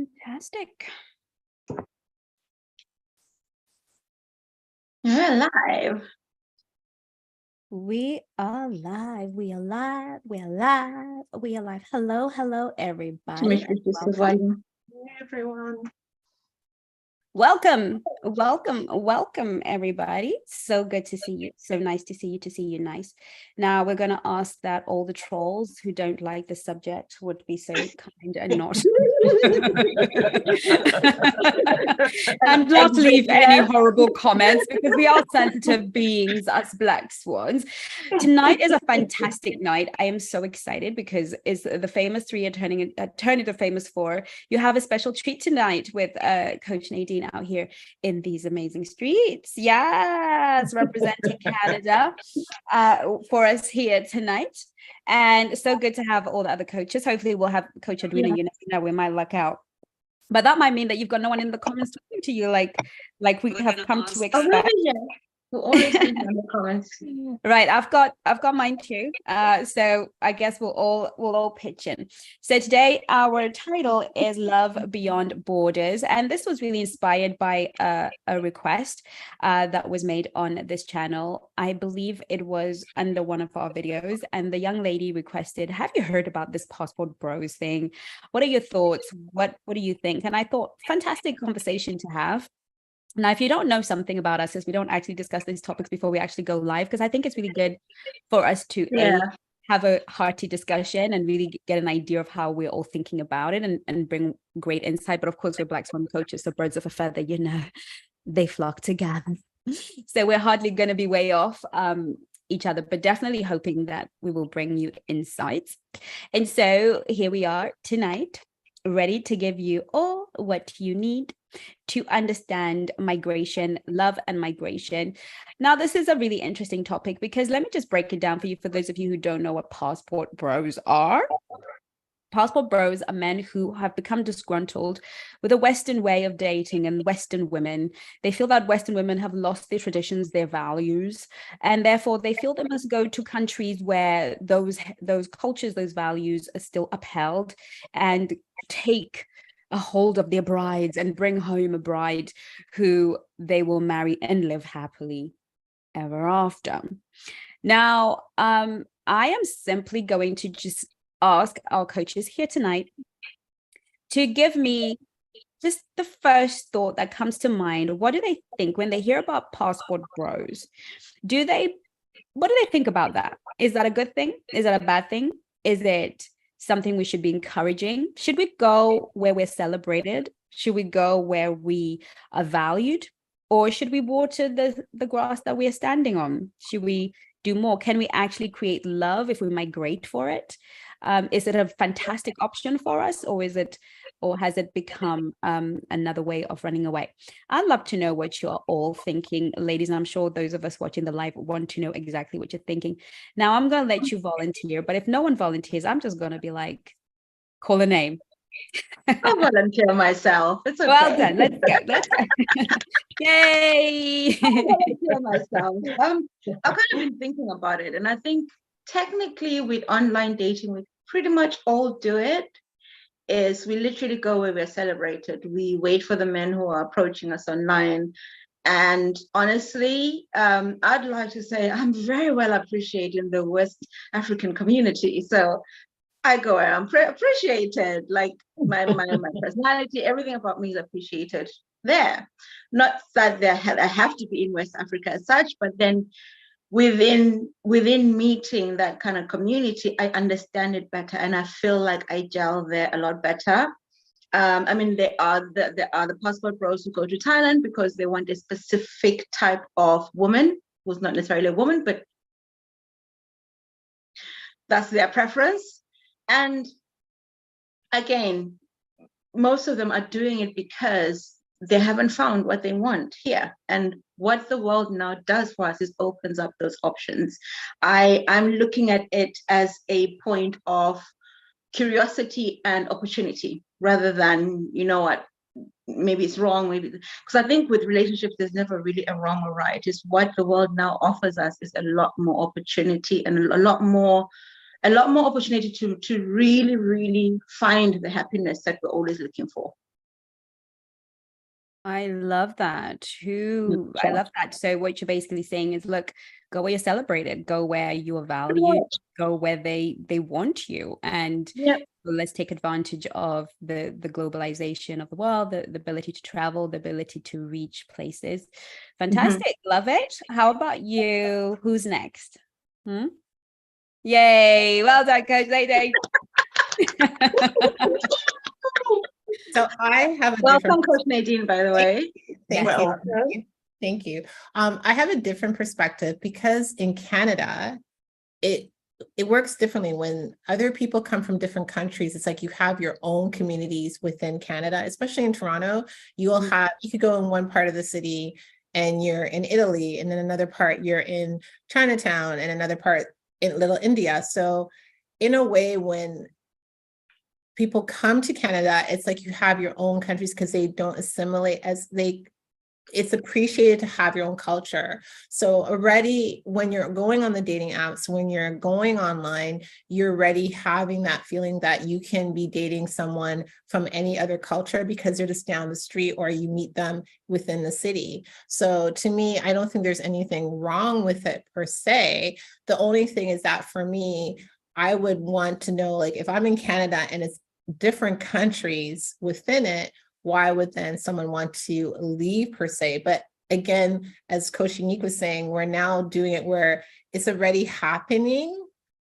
Fantastic. We're live. We are live. We are live. We are live. We are live. Hello, everybody. Hey, everyone. Welcome, everybody. So good to see you. So nice to see you nice. Now we're going to ask that all the trolls who don't like the subject would be so kind and not and not leave any horrible comments, because we are sensitive beings, us Black Swans. Tonight is a fantastic night. I am so excited because it's the famous 3 year turning the famous 4. You have a special treat tonight with Coach Nadine out here in these amazing streets. Yes, representing Canada for us here tonight. And so good to have all the other coaches. Hopefully we'll have Coach Edwina. You never know, we might luck out. But that might mean that you've got no one in the comments talking to you like we have come to expect. Oh, really? Yeah. We'll always be in the comments. Right, I've got mine too. So I guess we'll all pitch in. So today our title is Love Beyond Borders, and this was really inspired by a request that was made on this channel. I believe it was under one of our videos, and the young lady requested, "Have you heard about this passport bros thing? What are your thoughts? What do you think?" And I thought, fantastic conversation to have. Now, if you don't know something about us, as we don't actually discuss these topics before we actually go live, because I think it's really good for us to have a hearty discussion and really get an idea of how we're all thinking about it and bring great insight. But of course, we're Black Swan coaches, so birds of a feather, they flock together. So we're hardly going to be way off each other, but definitely hoping that we will bring you insights. And so here we are tonight, ready to give you all what you need to understand migration, love and migration. Now, this is a really interesting topic because let me just break it down for you, for those of you who don't know what passport bros are. Passport bros are men who have become disgruntled with a Western way of dating and Western women. They feel that Western women have lost their traditions, their values, and therefore they feel they must go to countries where those cultures, those values are still upheld, and take a hold of their brides and bring home a bride who they will marry and live happily ever after. Now, I am simply going to just ask our coaches here tonight to give me just the first thought that comes to mind. What do they think when they hear about passport bros? What do they think about that? Is that a good thing? Is that a bad thing? Is it something we should be encouraging? Should we go where we're celebrated? Should we go where we are valued? Or should we water the grass that we are standing on? Should we do more? Can we actually create love if we migrate for it? Is it a fantastic option for us, or has it become another way of running away? I'd love to know what you're all thinking, ladies, and I'm sure those of us watching the live want to know exactly what you're thinking. Now, I'm going to let you volunteer, but if no one volunteers, I'm just going to be like, call a name. I'll volunteer myself. It's okay. Well done. Let's go. Yay! I'll volunteer myself. I've kind of been thinking about it, and I think technically with online dating, we pretty much all do it. Is we literally go where we're celebrated. We wait for the men who are approaching us online. And honestly, I'd like to say I'm very well appreciated in the West African community. So I go where I'm appreciated. Like my personality, everything about me is appreciated there. Not that I have to be in West Africa as such, but then within meeting that kind of community, I understand it better, and I feel like I gel there a lot better. I mean, there are the passport bros who go to Thailand because they want a specific type of woman who's not necessarily a woman, but that's their preference. And again, most of them are doing it because they haven't found what they want here. And what the world now does for us is opens up those options. I'm looking at it as a point of curiosity and opportunity rather than, maybe it's wrong, because I think with relationships, there's never really a wrong or right. It's what the world now offers us is a lot more opportunity and a lot more opportunity to really, really find the happiness that we're always looking for. I love that. I love that. So what you're basically saying is, look, go where you're celebrated, go where you are valued, go where they want you. And Yep. let's take advantage of the globalization of the world, the ability to travel, the ability to reach places. Fantastic. Love it. How about you? Who's next? Yay. Well done, Coach Lady. So I have a welcome, Coach Nadine, by the way. Thank you. Thank you. I have a different perspective because in Canada, it works differently when other people come from different countries. It's like you have your own communities within Canada, especially in Toronto. You could go in one part of the city and you're in Italy, and then another part you're in Chinatown, and another part in Little India. So in a way, when people come to Canada, it's like you have your own countries because they don't assimilate it's appreciated to have your own culture. So already when you're going on the dating apps, when you're going online, you're already having that feeling that you can be dating someone from any other culture because they're just down the street or you meet them within the city. So to me, I don't think there's anything wrong with it per se. The only thing is that for me, I would want to know, like, if I'm in Canada and it's different countries within it, why would then someone want to leave per se? But again, as Coach Unique was saying, we're now doing it where it's already happening.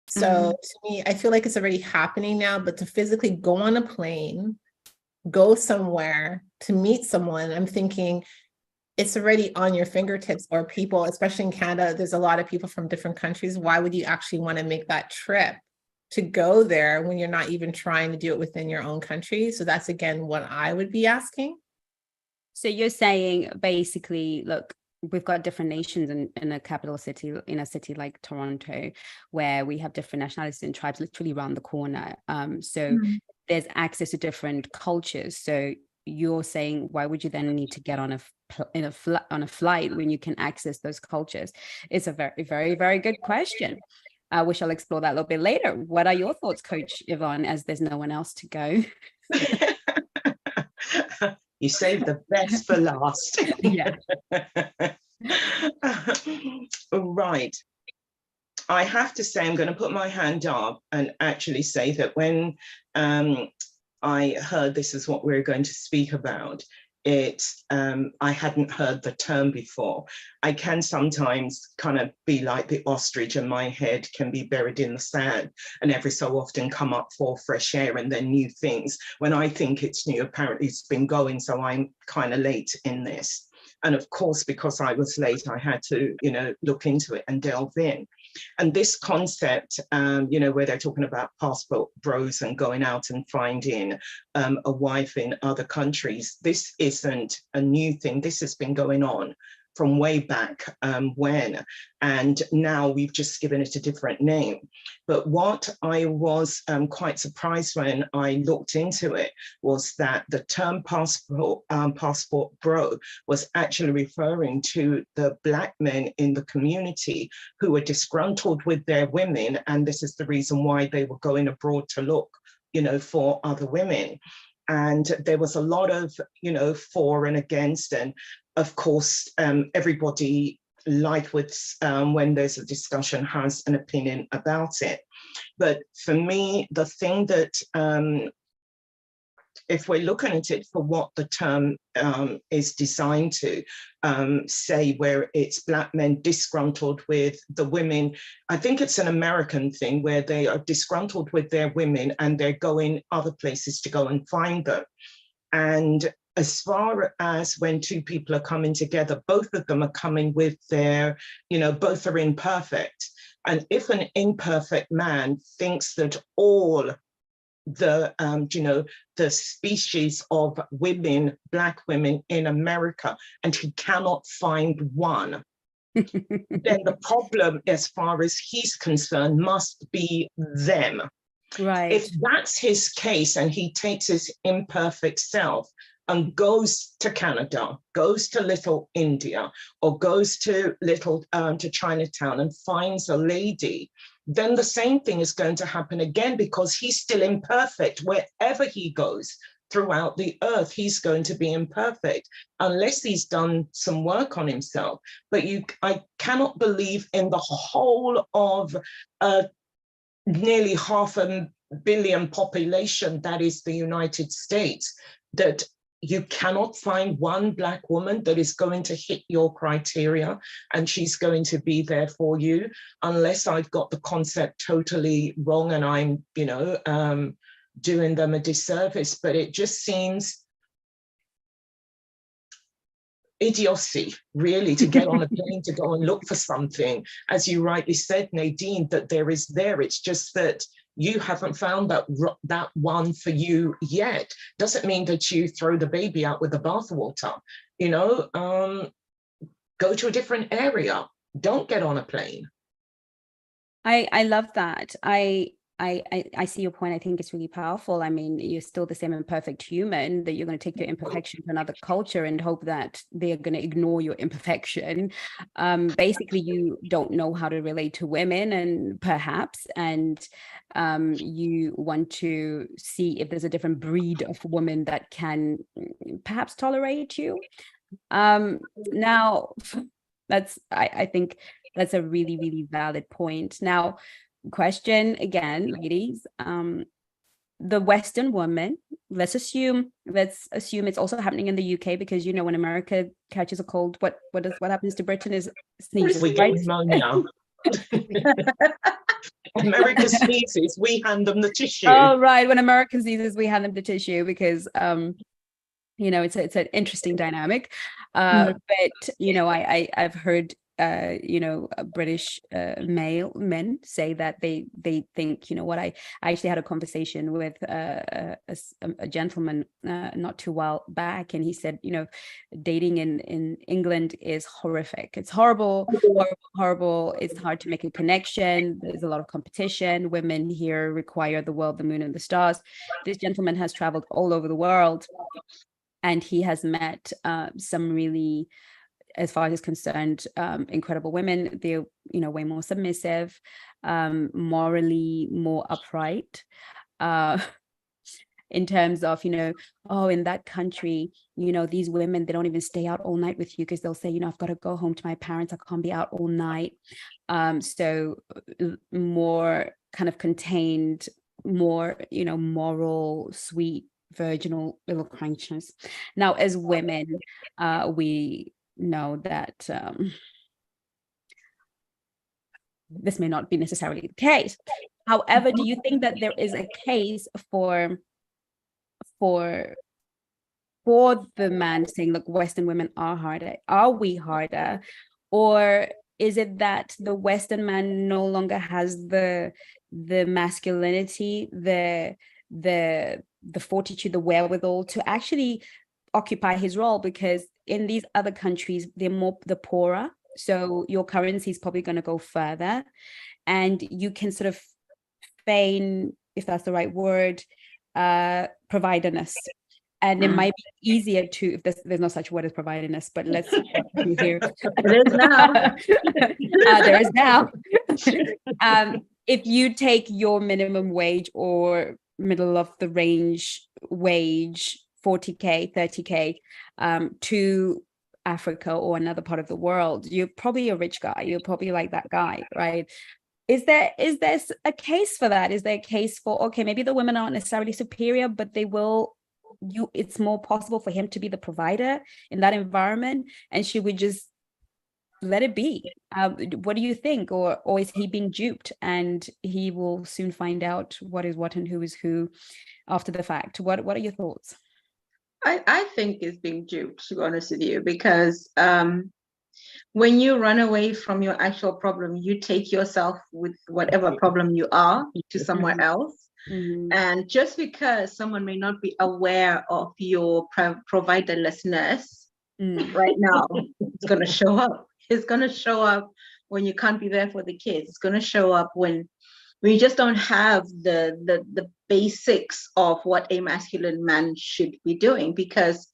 So to me, I feel like it's already happening now, but to physically go on a plane, go somewhere to meet someone, I'm thinking it's already on your fingertips, or people, especially in Canada, there's a lot of people from different countries. Why would you actually want to make that trip to go there when you're not even trying to do it within your own country? So that's, again, what I would be asking. So you're saying basically, look, we've got different nations in a capital city, in a city like Toronto, where we have different nationalities and tribes literally around the corner. So there's access to different cultures. So you're saying, why would you then need to get on a flight when you can access those cultures? It's a very, very, very good question. We shall explore that a little bit later. What are your thoughts, Coach Yvonne, as there's no one else to go? You saved the best for last. Yeah. Right. I have to say, I'm going to put my hand up and actually say that when I heard this is what we're going to speak about, I hadn't heard the term before. I can sometimes kind of be like the ostrich, and my head can be buried in the sand and every so often come up for fresh air and then new things. When I think it's new, apparently it's been going, so I'm kind of late in this. And of course, because I was late, I had to, look into it and delve in. And this concept, where they're talking about passport bros and going out and finding a wife in other countries, this isn't a new thing. This has been going on from way back when, and now we've just given it a different name. But what I was quite surprised when I looked into it was that the term passport bro was actually referring to the Black men in the community who were disgruntled with their women, and this is the reason why they were going abroad to look, for other women. And there was a lot of, for and against, and of course, everybody, like with when there's a discussion, has an opinion about it. But for me, the thing that, if we're looking at it for what the term is designed to say, where it's Black men disgruntled with the women, I think it's an American thing where they are disgruntled with their women and they're going other places to go and find them. And as far as when two people are coming together, both of them are coming with their, both are imperfect. And if an imperfect man thinks that all the, the species of women, Black women in America, and he cannot find one, then the problem, as far as he's concerned, must be them. Right. If that's his case and he takes his imperfect self and goes to Canada, goes to Little India, or goes to to Chinatown and finds a lady, then the same thing is going to happen again, because he's still imperfect wherever he goes. throughout the earth. He's going to be imperfect unless he's done some work on himself. But I cannot believe in the whole of nearly 500 million population that is the United States, that you cannot find one Black woman that is going to hit your criteria and she's going to be there for you, unless I've got the concept totally wrong and I'm, doing them a disservice. But it just seems idiocy, really, to get on a plane to go and look for something, as you rightly said, Nadine, that there is there. It's just that you haven't found that one for you yet. Doesn't mean that you throw the baby out with the bathwater. Go to a different area. Don't get on a plane. I love that. I see your point. I think it's really powerful. I mean, you're still the same imperfect human, that you're going to take your imperfection to another culture and hope that they're going to ignore your imperfection. Basically, you don't know how to relate to women, and you want to see if there's a different breed of woman that can perhaps tolerate you. Now, I think that's a really, really valid point. Now, question again, ladies, the Western woman, let's assume it's also happening in the UK, because when America catches a cold, what happens to Britain is sneezes, we right? get pneumonia. America sneezes, we hand them the tissue. Oh, right. When America sneezes, we hand them the tissue, because it's an interesting dynamic. But I've heard British male men say that they think, I actually had a conversation with a gentleman not too while back, and he said, dating in England is horrific. It's horrible. It's hard to make a connection. There's a lot of competition. Women here require the world, the moon, and the stars. This gentleman has traveled all over the world, and he has met some really, as far as is concerned, incredible women. They're, way more submissive, morally more upright, in terms of, in that country, these women, they don't even stay out all night with you, because they'll say, I've got to go home to my parents. I can't be out all night. So more kind of contained, more, moral, sweet, virginal little creatures. Now, as women, we know that this may not be necessarily the case. However, do you think that there is a case for the man saying, look, Western women are harder? Are we harder? Or is it that the Western man no longer has the masculinity, the fortitude, the wherewithal to actually occupy his role? Because in these other countries, the poorer, so your currency is probably going to go further, and you can sort of feign, if that's the right word, providerness. And it might be easier to, if there's no such word as providerness, but let's hear. It is now. There is now. If you take your minimum wage or middle of the range wage, 40K, 30K, to Africa or another part of the world, you're probably a rich guy. You're probably like that guy, right? Is there a case for that? Is there a case for, okay, maybe the women aren't necessarily superior, but it's more possible for him to be the provider in that environment, and should we just let it be? What do you think? Or is he being duped, and he will soon find out what is what and who is who after the fact? What are your thoughts? I think it's being duped, to be honest with you, because when you run away from your actual problem, you take yourself with whatever problem you are to somewhere else. Mm-hmm. And just because someone may not be aware of your providerlessness right now, it's going to show up. It's going to show up when you can't be there for the kids. It's going to show up when we just don't have the basics of what a masculine man should be doing. Because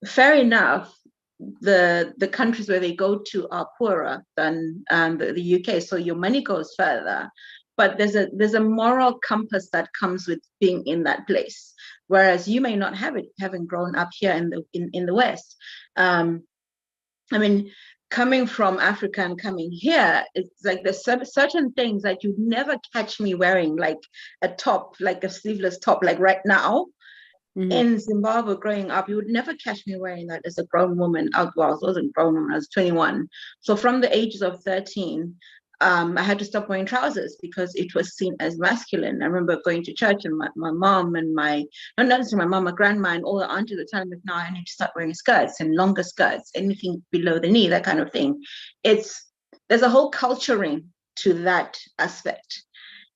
fair enough, the countries where they go to are poorer than the UK, so your money goes further. but there's a moral compass that comes with being in that place, whereas you may not have it, having grown up here in the West. I mean, coming from Africa and coming here, it's like there's certain things that you'd never catch me wearing, like a top, like a sleeveless top, like right now. In Zimbabwe growing up, you would never catch me wearing that as a grown woman. Well, I wasn't grown woman, I was 21. So from the ages of 13, I had to stop wearing trousers because it was seen as masculine. I remember going to church and my mom and not necessarily my mom, my grandma and all the aunties were telling me, now I need to start wearing skirts and longer skirts, anything below the knee, that kind of thing. There's a whole culturing to that aspect.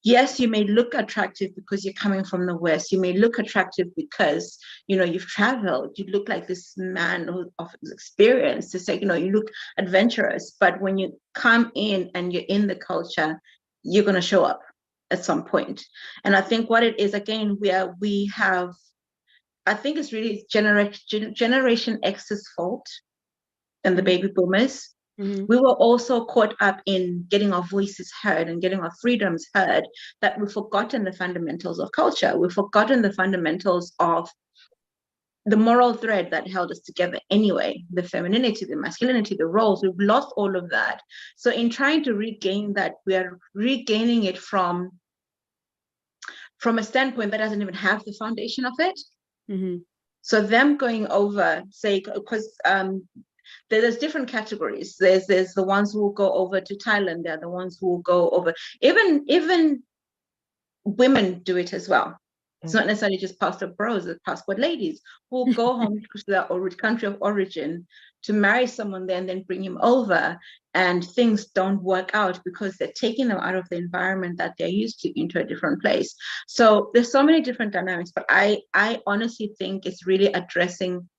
Yes, you may look attractive because you're coming from the West. You may look attractive because, you've traveled. You look like this man of experience. To say, you look adventurous. But when you come in and you're in the culture, you're going to show up at some point. And I think what it is, again, I think it's really Generation X's fault and the baby boomers. We were also caught up in getting our voices heard and getting our freedoms heard, that we've forgotten the fundamentals of culture. We've forgotten the fundamentals of the moral thread that held us together anyway, the femininity, the masculinity, the roles. We've lost all of that. So in trying to regain that, we are regaining it from a standpoint that doesn't even have the foundation of it. So them going over, say, because there's different categories. There's the ones who will go over to Thailand. There are the ones who will go over. Even women do it as well. It's not necessarily just passport bros, it's passport ladies who will go home to their country of origin to marry someone there and then bring him over, and things don't work out because they're taking them out of the environment that they're used to into a different place. So there's so many different dynamics, but I honestly think it's really addressing.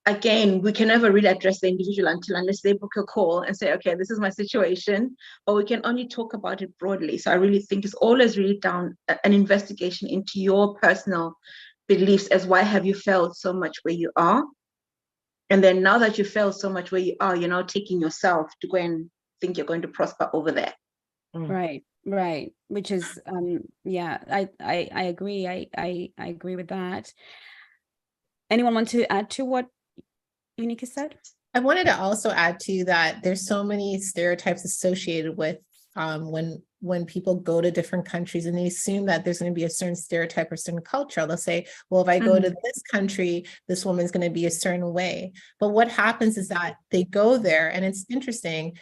Again, we can never really address the individual unless they book a call and say, okay, this is my situation, but we can only talk about it broadly. So I really think it's always really down an investigation into your personal beliefs as why have you failed so much where you are? And then now that you failed so much where you are, you're now taking yourself to go and think you're going to prosper over there. Right. Which is, I agree. I agree with that. Anyone want to add to what Unica said? I wanted to also add to that there's so many stereotypes associated with when people go to different countries and they assume that there's going to be a certain stereotype or certain culture. They'll say, well, if I go to this country, this woman's going to be a certain way. But what happens is that they go there, and it's interesting,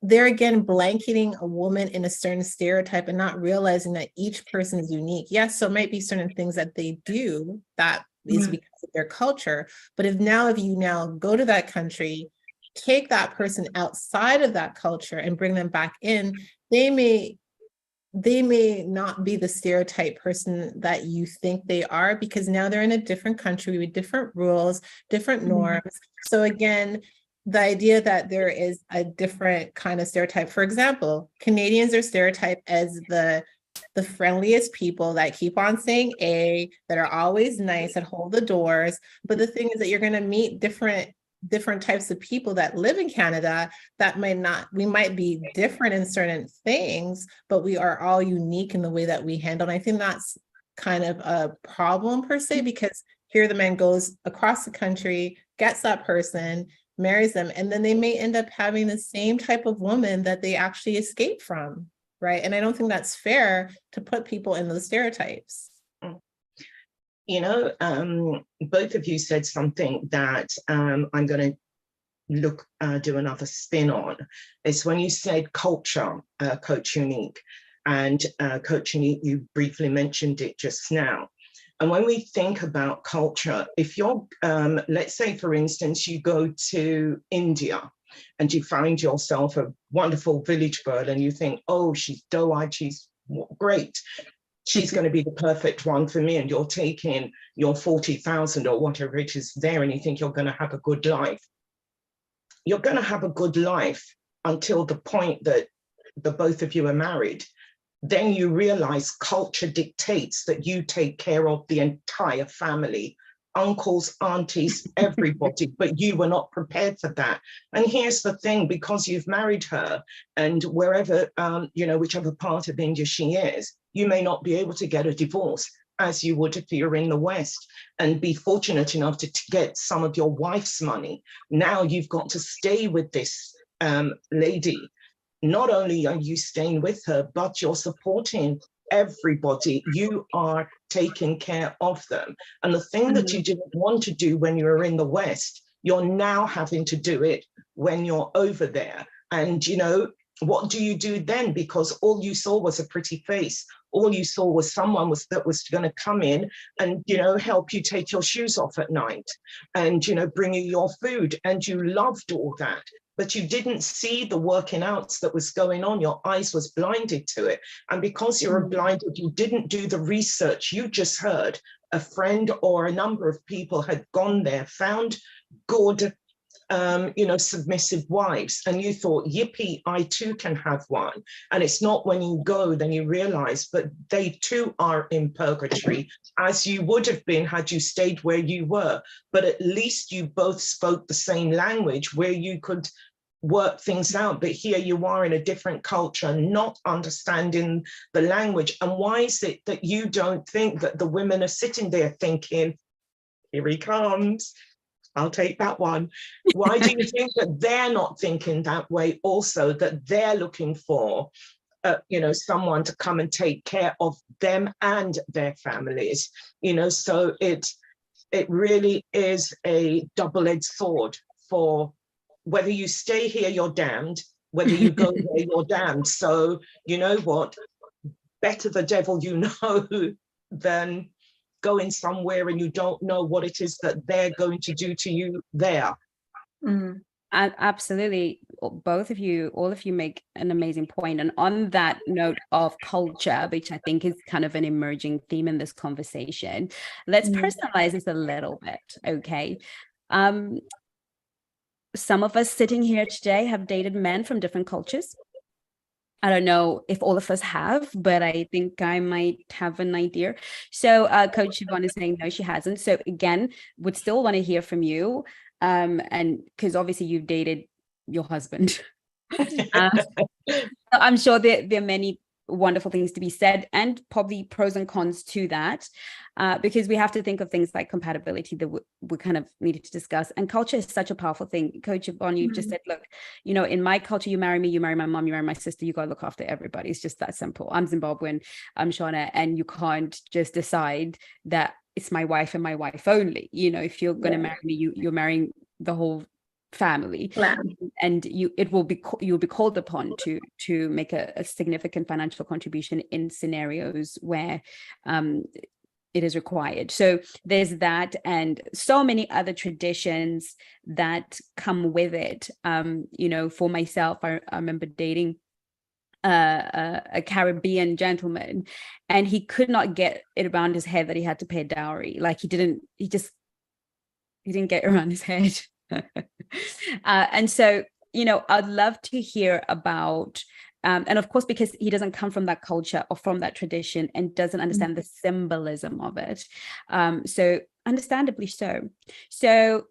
they're again blanketing a woman in a certain stereotype and not realizing that each person is unique. Yes, so it might be certain things that they do that is because of their culture. But if you now go to that country, take that person outside of that culture and bring them back in, they may not be the stereotype person that you think they are, because now they're in a different country with different rules, different norms. So again, the idea that there is a different kind of stereotype. For example, Canadians are stereotyped as the friendliest people that keep on saying A, that are always nice, that hold the doors. But the thing is that you're going to meet different types of people that live in Canada that we might be different in certain things, but we are all unique in the way that we handle. And I think that's kind of a problem per se, because here the man goes across the country, gets that person, marries them, and then they may end up having the same type of woman that they actually escaped from. Right. And I don't think that's fair to put people in those stereotypes. Both of you said something that I'm going to do another spin on. It's when you said culture, Coach Unique, and Coach Unique, you briefly mentioned it just now. And when we think about culture, if you're, let's say, for instance, you go to India, and you find yourself a wonderful village girl and you think, oh, she's doe-eyed, she's great, she's going to be the perfect one for me, and you're taking your 40,000 or whatever it is there, and you think you're going to have a good life. You're going to have a good life until the point that the both of you are married. Then you realize culture dictates that you take care of the entire family uncles, aunties, everybody, but you were not prepared for that. And here's the thing, because you've married her, and wherever, whichever part of India she is, you may not be able to get a divorce as you would if you're in the West, and be fortunate enough to get some of your wife's money. Now you've got to stay with this lady. Not only are you staying with her, but you're supporting everybody. You are taking care of them. And the thing that you didn't want to do when you were in the West, you're now having to do it when you're over there. And, what do you do then? Because all you saw was a pretty face. All you saw was someone that was going to come in and, help you take your shoes off at night and, bring you your food. And you loved all that. But you didn't see the working outs that was going on. Your eyes was blinded to it. And because you were blinded, you didn't do the research. You just heard a friend or a number of people had gone there, found good, submissive wives. And you thought, yippee, I too can have one. And it's not when you go, then you realize, but they too are in purgatory, as you would have been had you stayed where you were. But at least you both spoke the same language where you could work things out. But here you are in a different culture, not understanding the language. And why is it that you don't think that the women are sitting there thinking, here he comes, I'll take that one? Why do you think that they're not thinking that way also, that they're looking for someone to come and take care of them and their families? So it really is a double-edged sword. For whether you stay here, you're damned. Whether you go there, you're damned. So you know what? Better the devil you know than going somewhere and you don't know what it is that they're going to do to you there. And absolutely, both of you, all of you make an amazing point. And on that note of culture, which I think is kind of an emerging theme in this conversation, let's personalize this a little bit, okay? Some of us sitting here today have dated men from different cultures. I don't know if all of us have, but I think I might have an idea. So Coach Siobhan is saying no, she hasn't. So again, would still want to hear from you. And because obviously you've dated your husband. I'm sure there are many wonderful things to be said, and probably pros and cons to that, because we have to think of things like compatibility that we kind of needed to discuss. And culture is such a powerful thing. Coach Yvonne, you just said, look, in my culture, you marry me, you marry my mom, you marry my sister, you got to look after everybody. It's just that simple. I'm Zimbabwean, I'm Shona, and you can't just decide that it's my wife and my wife only. If you're going to marry me, you're marrying the whole family, and you'll be called upon to make a significant financial contribution in scenarios where it is required. So there's that, and so many other traditions that come with it. For myself, I remember dating a Caribbean gentleman, and he could not get it around his head that he had to pay a dowry. Like he didn't get around his head. And so, I'd love to hear about, and of course, because he doesn't come from that culture or from that tradition and doesn't understand the symbolism of it. So understandably so. So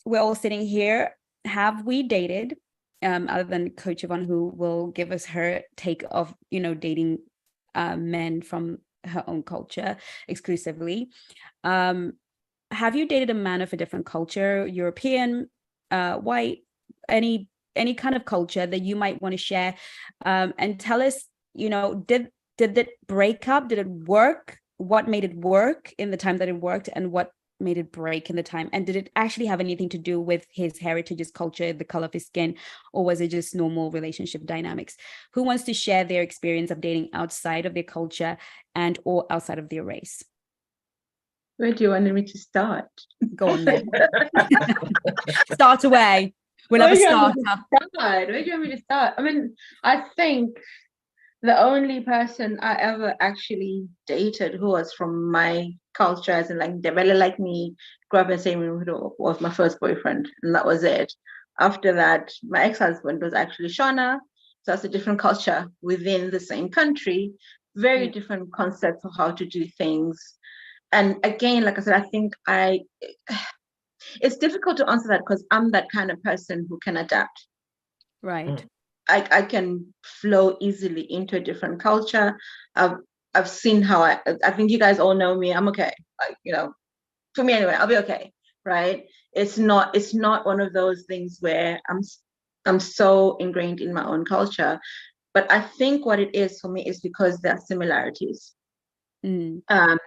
we're all sitting here. Have we dated, other than Coach Yvonne, who will give us her take of, dating men from her own culture exclusively? Have you dated a man of a different culture, European, white, any kind of culture that you might want to share, and tell us, did it break up? Did it work? What made it work in the time that it worked, and what made it break in the time? And did it actually have anything to do with his heritage, his culture, the color of his skin, or was it just normal relationship dynamics? Who wants to share their experience of dating outside of their culture and or outside of their race? Where do you want me to start? Go on then. Start away. We'll have a starter. Where do you want me to start? I mean, I think the only person I ever actually dated who was from my culture, as in like they really like me, grew up in the same room, was my first boyfriend, and that was it. After that, my ex-husband was actually Shona, so that's a different culture within the same country, very different concepts of how to do things. And again, like I said, I think it's difficult to answer that because I'm that kind of person who can adapt. Right. I can flow easily into a different culture. I've seen how I think you guys all know me. I'm okay. For me anyway, I'll be okay. Right. It's not one of those things where I'm so ingrained in my own culture. But I think what it is for me is because there are similarities.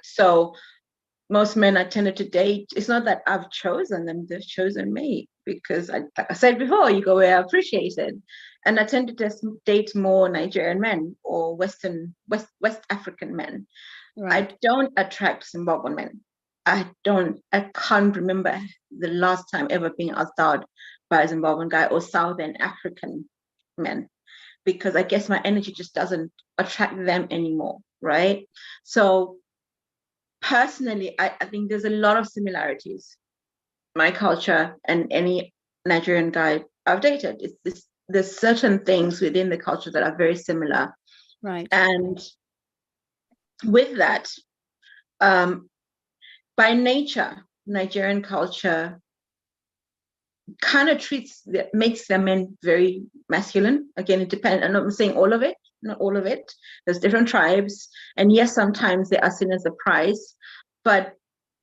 So most men I tended to date, it's not that I've chosen them, they've chosen me, because like I said before, you go where you're appreciated. And I tend to just date more Nigerian men or West African men. Right. I don't attract Zimbabwean men. I can't remember the last time ever being asked out by a Zimbabwean guy or Southern African men, because I guess my energy just doesn't attract them anymore, right? So personally, I think there's a lot of similarities, my culture and any Nigerian guy I've dated. There's certain things within the culture that are very similar. Right. And with that, by nature, Nigerian culture kind of makes their men very masculine. Again, it depends. I'm not saying all of it, not all of it. There's different tribes. And yes, sometimes they are seen as a prize, but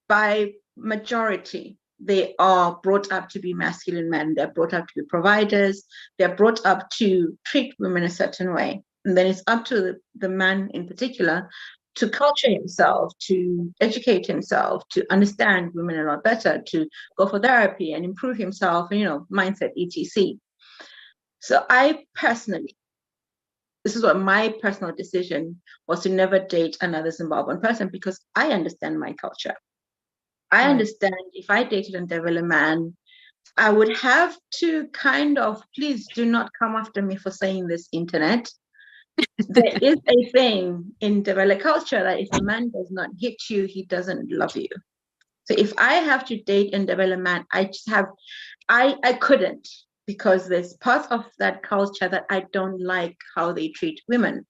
by majority, they are brought up to be masculine men. They're brought up to be providers. They're brought up to treat women a certain way. And then it's up to the man in particular to culture himself, to educate himself, to understand women a lot better, to go for therapy and improve himself, mindset, etc. So this is what my personal decision was, to never date another Zimbabwean person, because I understand my culture. I understand if I dated a Ndebele man, I would have to please do not come after me for saying this, internet. There is a thing in Ndebele culture that if a man does not hit you, he doesn't love you. So if I have to date a Ndebele man, I couldn't, because there's parts of that culture that I don't like how they treat women.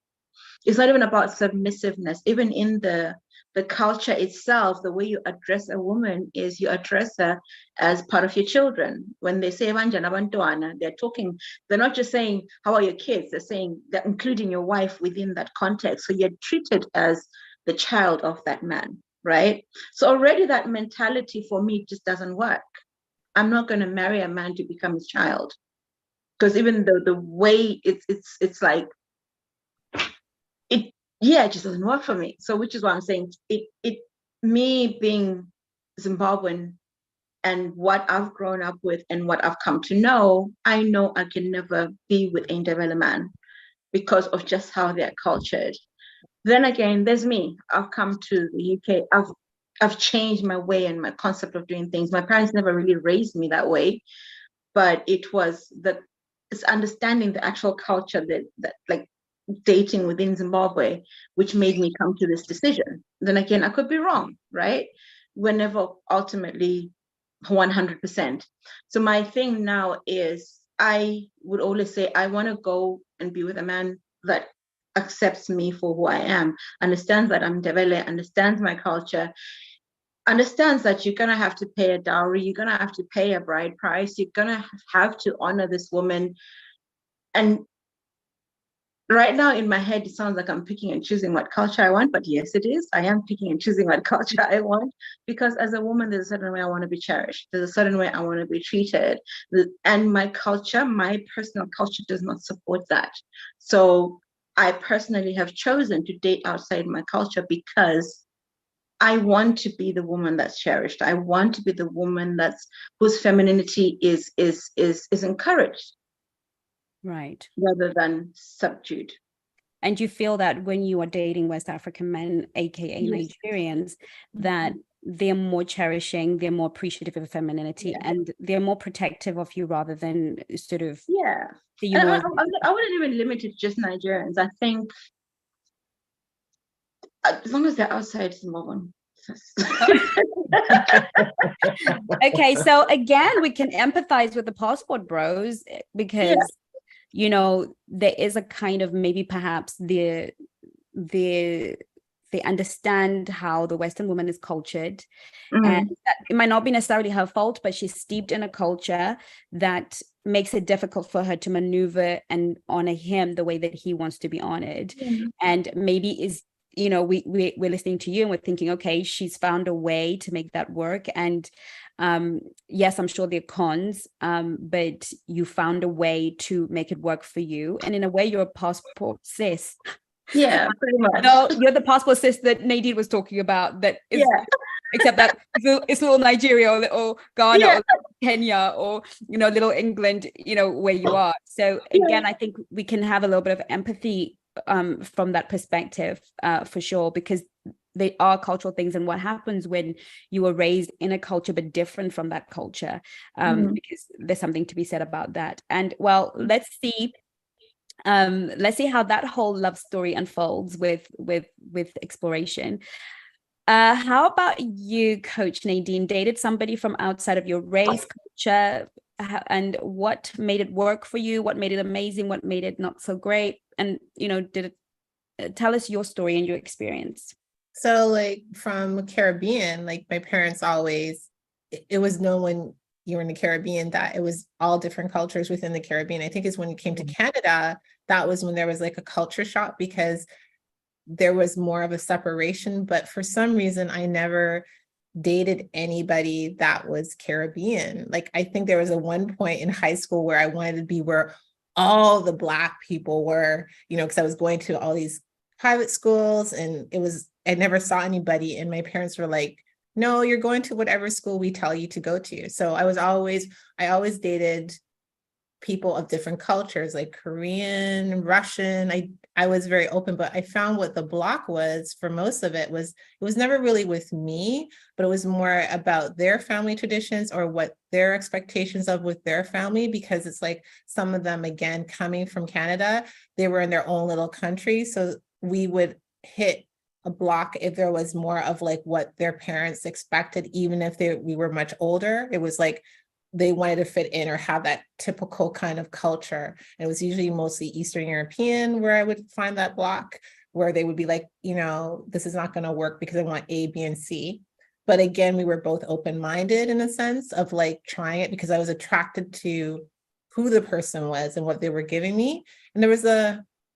It's not even about submissiveness. Even in the culture itself, the way you address a woman is you address her as part of your children. When they say Vanjana Bantuana, they're not just saying, how are your kids? They're saying they're including your wife within that context. So you're treated as the child of that man, right? So already that mentality for me just doesn't work. I'm not going to marry a man to become his child. Because even the way it's like, it just doesn't work for me. So which is why I'm saying me being Zimbabwean and what I've grown up with and what I've come to know, I know I can never be with a Ndebele man because of just how they're cultured. Then again, there's me. I've come to the UK. I've changed my way and my concept of doing things. My parents never really raised me that way, but it's understanding the actual culture that like dating within Zimbabwe, which made me come to this decision. Then again, I could be wrong, right? We're never ultimately 100%. So my thing now is, I would always say, I want to go and be with a man that accepts me for who I am, understands that I'm Ndebele, understands my culture, understands that you're going to have to pay a dowry, you're going to have to pay a bride price, you're going to have to honor this woman. And right now in my head, it sounds like I'm picking and choosing what culture I want, but yes, it is. I am picking and choosing what culture I want, because as a woman, there's a certain way I want to be cherished. There's a certain way I want to be treated. And my culture, my personal culture, does not support that. So I personally have chosen to date outside my culture because I want to be the woman that's cherished. I want to be the woman whose femininity is encouraged. Right. Rather than subdued. And you feel that when you are dating West African men, aka Yes. Nigerians, that they're more cherishing, they're more appreciative of femininity, and they're more protective of you rather than sort of see you more. I wouldn't even limit it to just Nigerians. I think as long as they're outside Zimbabwe. Okay, so again, we can empathize with the passport bros, because there is a kind of maybe perhaps the they understand how the Western woman is cultured, Mm. and that it might not be necessarily her fault, but she's steeped in a culture that makes it difficult for her to maneuver and honor him the way that he wants to be honored. Mm. And maybe is, you know, we're listening to you and we're thinking, okay, she's found a way to make that work. And yes, I'm sure there are cons, but you found a way to make it work for you. And in a way, you're a passport cis. Yeah, pretty much. No, you're the passport cis that Nadine was talking about. That is, Yeah. except that it's little Nigeria or little Ghana Yeah. or Kenya or, you know, little England, you know, where you are. So again, I think we can have a little bit of empathy from that perspective, for sure, because they are cultural things. And what happens when you were raised in a culture but different from that culture, because there's something to be said about that. And well, let's see how that whole love story unfolds with exploration. How about you, Coach Nadine? Dated somebody from outside of your race, culture, and what made it work for you? What made it amazing? What made it not so great? And, you know, tell us your story and your experience. So like from Caribbean, like my parents always, it was known when you were in the Caribbean that it was all different cultures within the Caribbean. I think it's when you came to Canada, that was when there was like a culture shock because there was more of a separation. But for some reason, I never dated anybody that was Caribbean. Like I think there was a one point in high school where I wanted to be where all the Black people were, you know, because I was going to all these private schools and I never saw anybody. And my parents were like, no, you're going to whatever school we tell you to go to. So I always dated people of different cultures, like Korean, Russian. I was very open, but I found what the block was for most of it was never really with me, but it was more about their family traditions or what their expectations of with their family, because it's like some of them, again, coming from Canada, they were in their own little country. So we would hit a block if there was more of like what their parents expected, even if we were much older. It was like they wanted to fit in or have that typical kind of culture. And it was usually mostly Eastern European where I would find that block, where they would be like, you know, this is not going to work because I want A, B, and C. But again, we were both open-minded in a sense of like trying it because I was attracted to who the person was and what they were giving me. And there was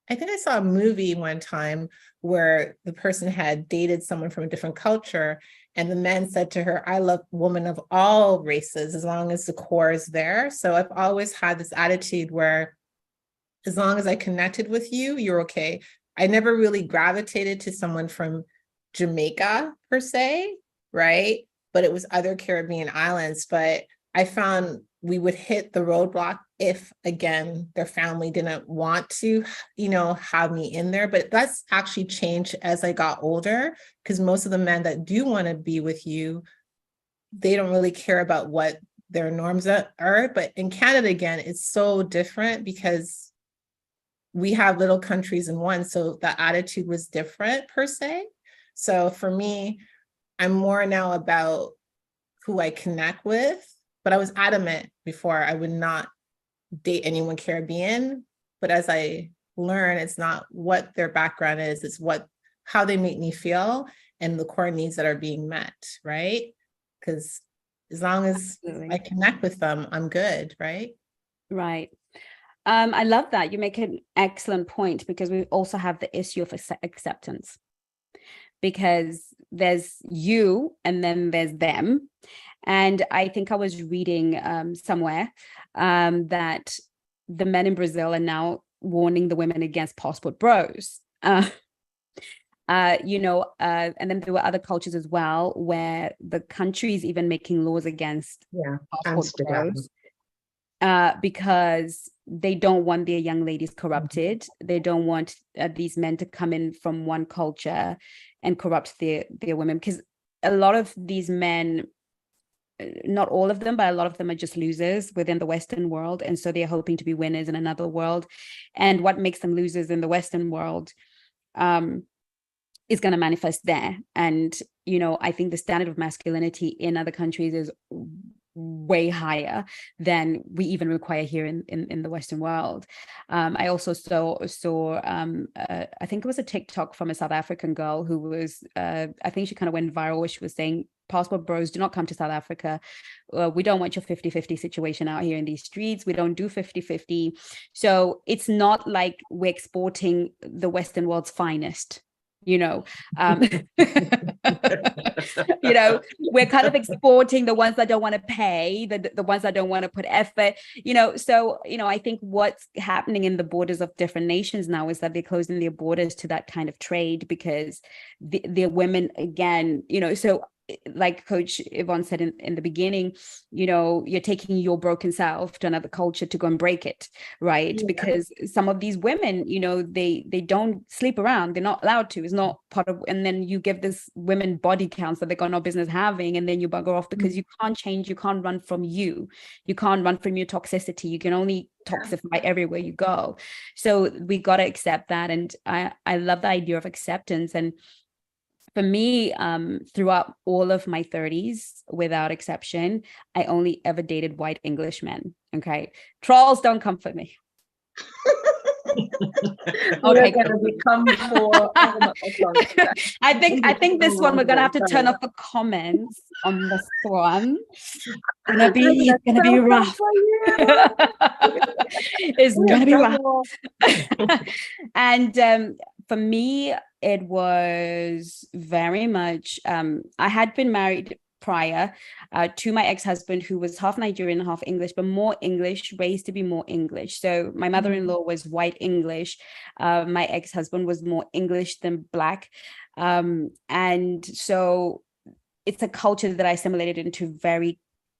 I think I saw a movie one time where the person had dated someone from a different culture, and the man said to her, I love women of all races as long as the core is there. So I've always had this attitude where as long as I connected with you, you're okay. I never really gravitated to someone from Jamaica per se, right? But it was other Caribbean islands. But I found we would hit the roadblock if, again, their family didn't want to, you know, have me in there. But that's actually changed as I got older, because most of the men that do want to be with you, they don't really care about what their norms are. But in Canada, again, it's so different because we have little countries in one. So the attitude was different per se. So for me, I'm more now about who I connect with. But I was adamant before I would not date anyone Caribbean. But as I learn, it's not what their background is, it's how they make me feel and the core needs that are being met, right? Because as long as I connect with them, I'm good, right? Right. I love that. You make an excellent point, because we also have the issue of acceptance, because there's you and then there's them. And I think I was reading somewhere that the men in Brazil are now warning the women against passport bros. And then there were other cultures as well where the country is even making laws against passport bros, because they don't want their young ladies corrupted. They don't want these men to come in from one culture and corrupt their women, because a lot of these men, not all of them, but a lot of them are just losers within the Western world. And so they're hoping to be winners in another world. And what makes them losers in the Western world is going to manifest there. And, you know, I think the standard of masculinity in other countries is way higher than we even require here in the Western world. I also saw I think it was a TikTok from a South African girl who was I think she kind of went viral, where she was saying, passport bros, do not come to South Africa. We don't want your 50-50 situation out here in these streets. We don't do 50-50. So it's not like we're exporting the Western world's finest, you know. You know, we're kind of exporting the ones that don't want to pay, the ones that don't want to put effort, you know. So, you know, I think what's happening in the borders of different nations now is that they're closing their borders to that kind of trade, because the women, again, you know, so like Coach Yvonne said in the beginning, you know, you're taking your broken self to another culture to go and break it, right? Yeah. Because some of these women, you know, they don't sleep around. They're not allowed to. It's not part of, and then you give this women body counts that they got no business having, and then you bugger off because you can't change. You can't run from you. You can't run from your toxicity. You can only toxify everywhere you go. So we got to accept that. And I love the idea of acceptance. And for me, throughout all of my 30s, without exception, I only ever dated white English men. Okay. Trolls, don't come for me. Okay, going to become for. I think this one we're gonna have to turn off the comments on this one. Gonna be rough. It's gonna be rough. And for me, it was very much. I had been married prior to my ex-husband, who was half Nigerian and half English, but more English, raised to be more English. So my mother-in-law was white English. My ex-husband was more English than Black. And so it's a culture that I assimilated into very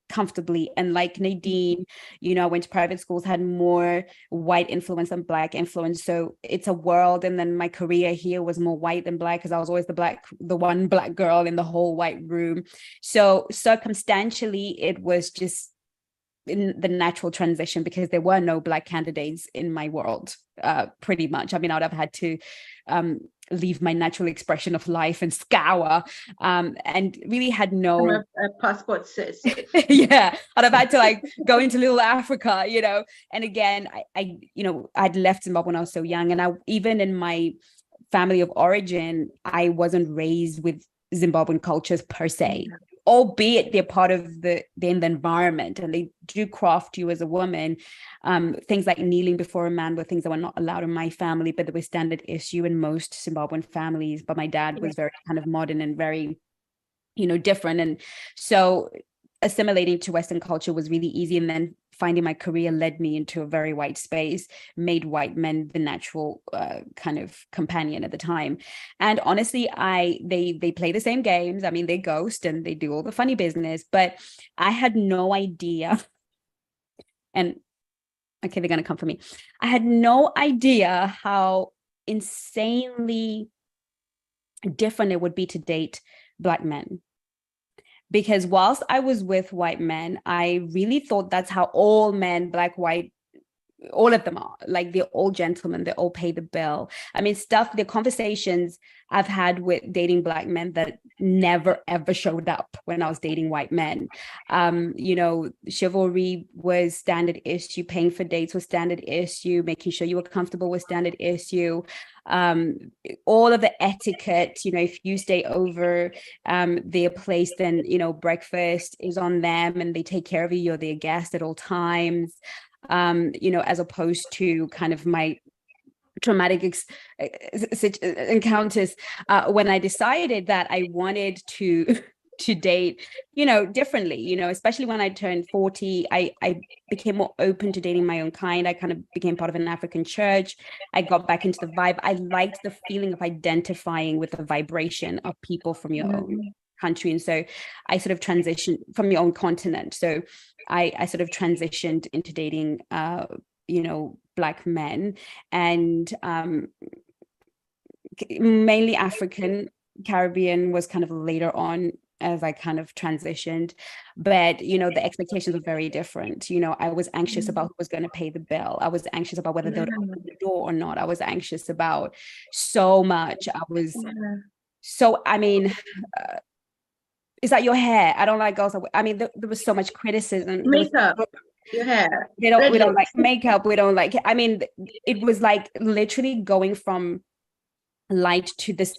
comfortably. And like Nadine, you know, I went to private schools, had more white influence than Black influence. So it's a world. And then my career here was more white than Black, because I was always the one Black girl in the whole white room. So circumstantially, it was just in the natural transition, because there were no Black candidates in my world, pretty much. I mean, I would have had to leave my natural expression of life and scour, and really had no a passport sis. Yeah, I'd have had to like go into little Africa, you know. And again, I you know, I'd left Zimbabwe when I was so young, and I even in my family of origin, I wasn't raised with Zimbabwean cultures per se, albeit they're part of the environment, and they do craft you as a woman. Things like kneeling before a man were things that were not allowed in my family, but they were standard issue in most Zimbabwean families. But my dad was very kind of modern and very, you know, different. And so assimilating to Western culture was really easy. And then finding my career led me into a very white space, made white men the natural kind of companion at the time. And honestly, they play the same games. I mean, they ghost and they do all the funny business, but I had no idea. And okay, they're going to come for me. I had no idea how insanely different it would be to date Black men. Because whilst I was with white men, I really thought that's how all men, Black, white, all of them are. Like, they're all gentlemen, they all pay the bill. I mean, the conversations I've had with dating Black men that never ever showed up when I was dating white men. You know, chivalry was standard issue, paying for dates was standard issue, making sure you were comfortable was standard issue. All of the etiquette, you know, if you stay over their place, then, you know, breakfast is on them and they take care of you, you're their guest at all times. You know, as opposed to kind of my traumatic encounters when I decided that I wanted to date, you know, differently, you know, especially when I turned 40, I became more open to dating my own kind. I kind of became part of an African church. I got back into the vibe. I liked the feeling of identifying with the vibration of people from your own country. And so I sort of transitioned from your own continent. So I sort of transitioned into dating, you know, Black men, and mainly African. Caribbean was kind of later on as I kind of transitioned. But, you know, the expectations were very different. You know, I was anxious about who was going to pay the bill. I was anxious about whether they would open the door or not. I was anxious about so much. I was so, I mean, is that your hair? I don't like girls. I mean, there was so much criticism. Makeup, your hair. We don't like makeup. We don't like, I mean, it was like literally going from light to this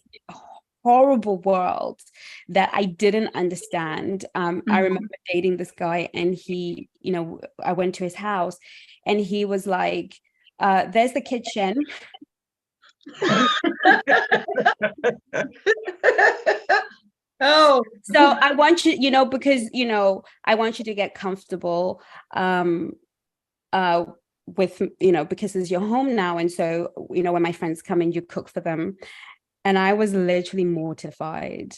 horrible world that I didn't understand. I remember dating this guy, and he, you know, I went to his house and he was like, there's the kitchen. Oh, So I want you, you know, because, you know, I want you to get comfortable with, you know, because it's your home now. And so, you know, when my friends come in, you cook for them. And I was literally mortified.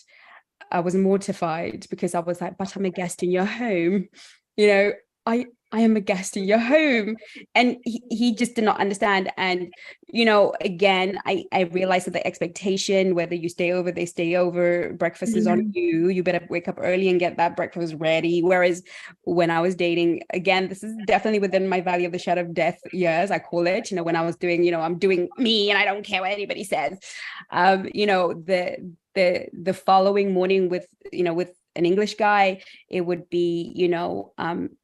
I was mortified because I was like, but I'm a guest in your home. You know, I am a guest in your home. And he just did not understand. And, you know, again, I realized that the expectation, whether you stay over, they stay over, breakfast is on you. You better wake up early and get that breakfast ready. Whereas when I was dating, again, this is definitely within my Valley of the Shadow of Death years, I call it, you know, when I was doing, you know, I'm doing me and I don't care what anybody says. You know, the following morning with, you know, with an English guy, it would be, you know,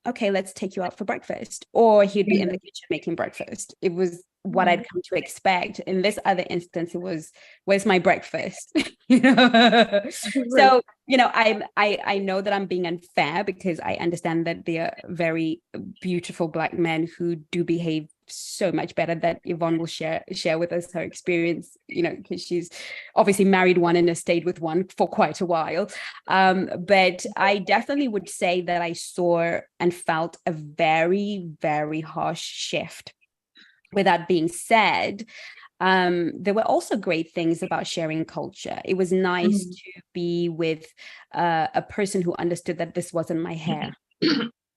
okay, let's take you out for breakfast, or he'd be in the kitchen making breakfast. It was what I'd come to expect. In this other instance, it was, where's my breakfast? You know? So, you know, I know that I'm being unfair because I understand that they are very beautiful Black men who do behave so much better, that Yvonne will share with us her experience, you know, because she's obviously married one and has stayed with one for quite a while. But I definitely would say that I saw and felt a very, very harsh shift. With that being said, there were also great things about sharing culture. It was nice to be with a person who understood that this wasn't my hair.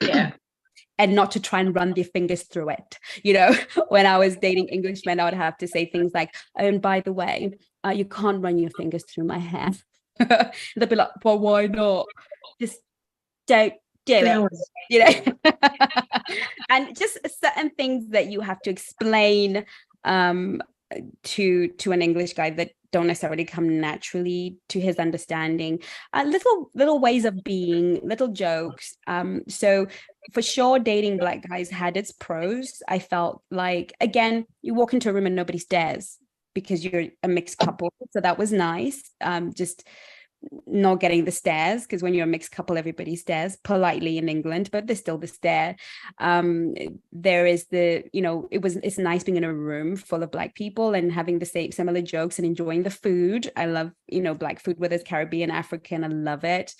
yeah. And not to try and run their fingers through it. You know, when I was dating Englishmen, I would have to say things like, oh, and by the way, you can't run your fingers through my hair. They'd be like, well, why not? Just don't do it. You know, and just certain things that you have to explain to an English guy that don't necessarily come naturally to his understanding. Little ways of being, little jokes. So for sure, dating Black guys had its pros. I felt like, again, you walk into a room and nobody stares because you're a mixed couple. So that was nice. Just not getting the stares, because when you're a mixed couple, everybody stares politely in England, but there's still the stare. There is the, you know, it's nice being in a room full of Black people and having the same similar jokes and enjoying the food. I love, you know, Black food, whether it's Caribbean, African, I love it.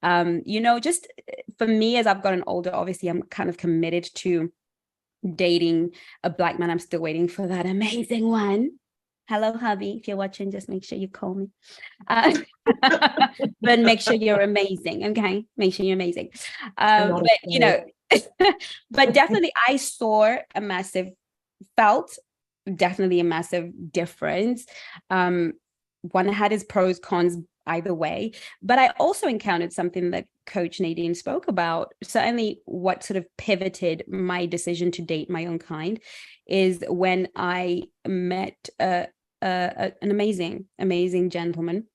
You know, just for me, as I've gotten older, obviously I'm kind of committed to dating a Black man. I'm still waiting for that amazing one. Hello, hubby. If you're watching, just make sure you call me. But make sure you're amazing. Okay, make sure you're amazing. But you know, but definitely, I saw felt definitely a massive difference. One had its pros, cons either way, but I also encountered something that Coach Nadine spoke about. Certainly, what sort of pivoted my decision to date my own kind is when I met an amazing gentleman.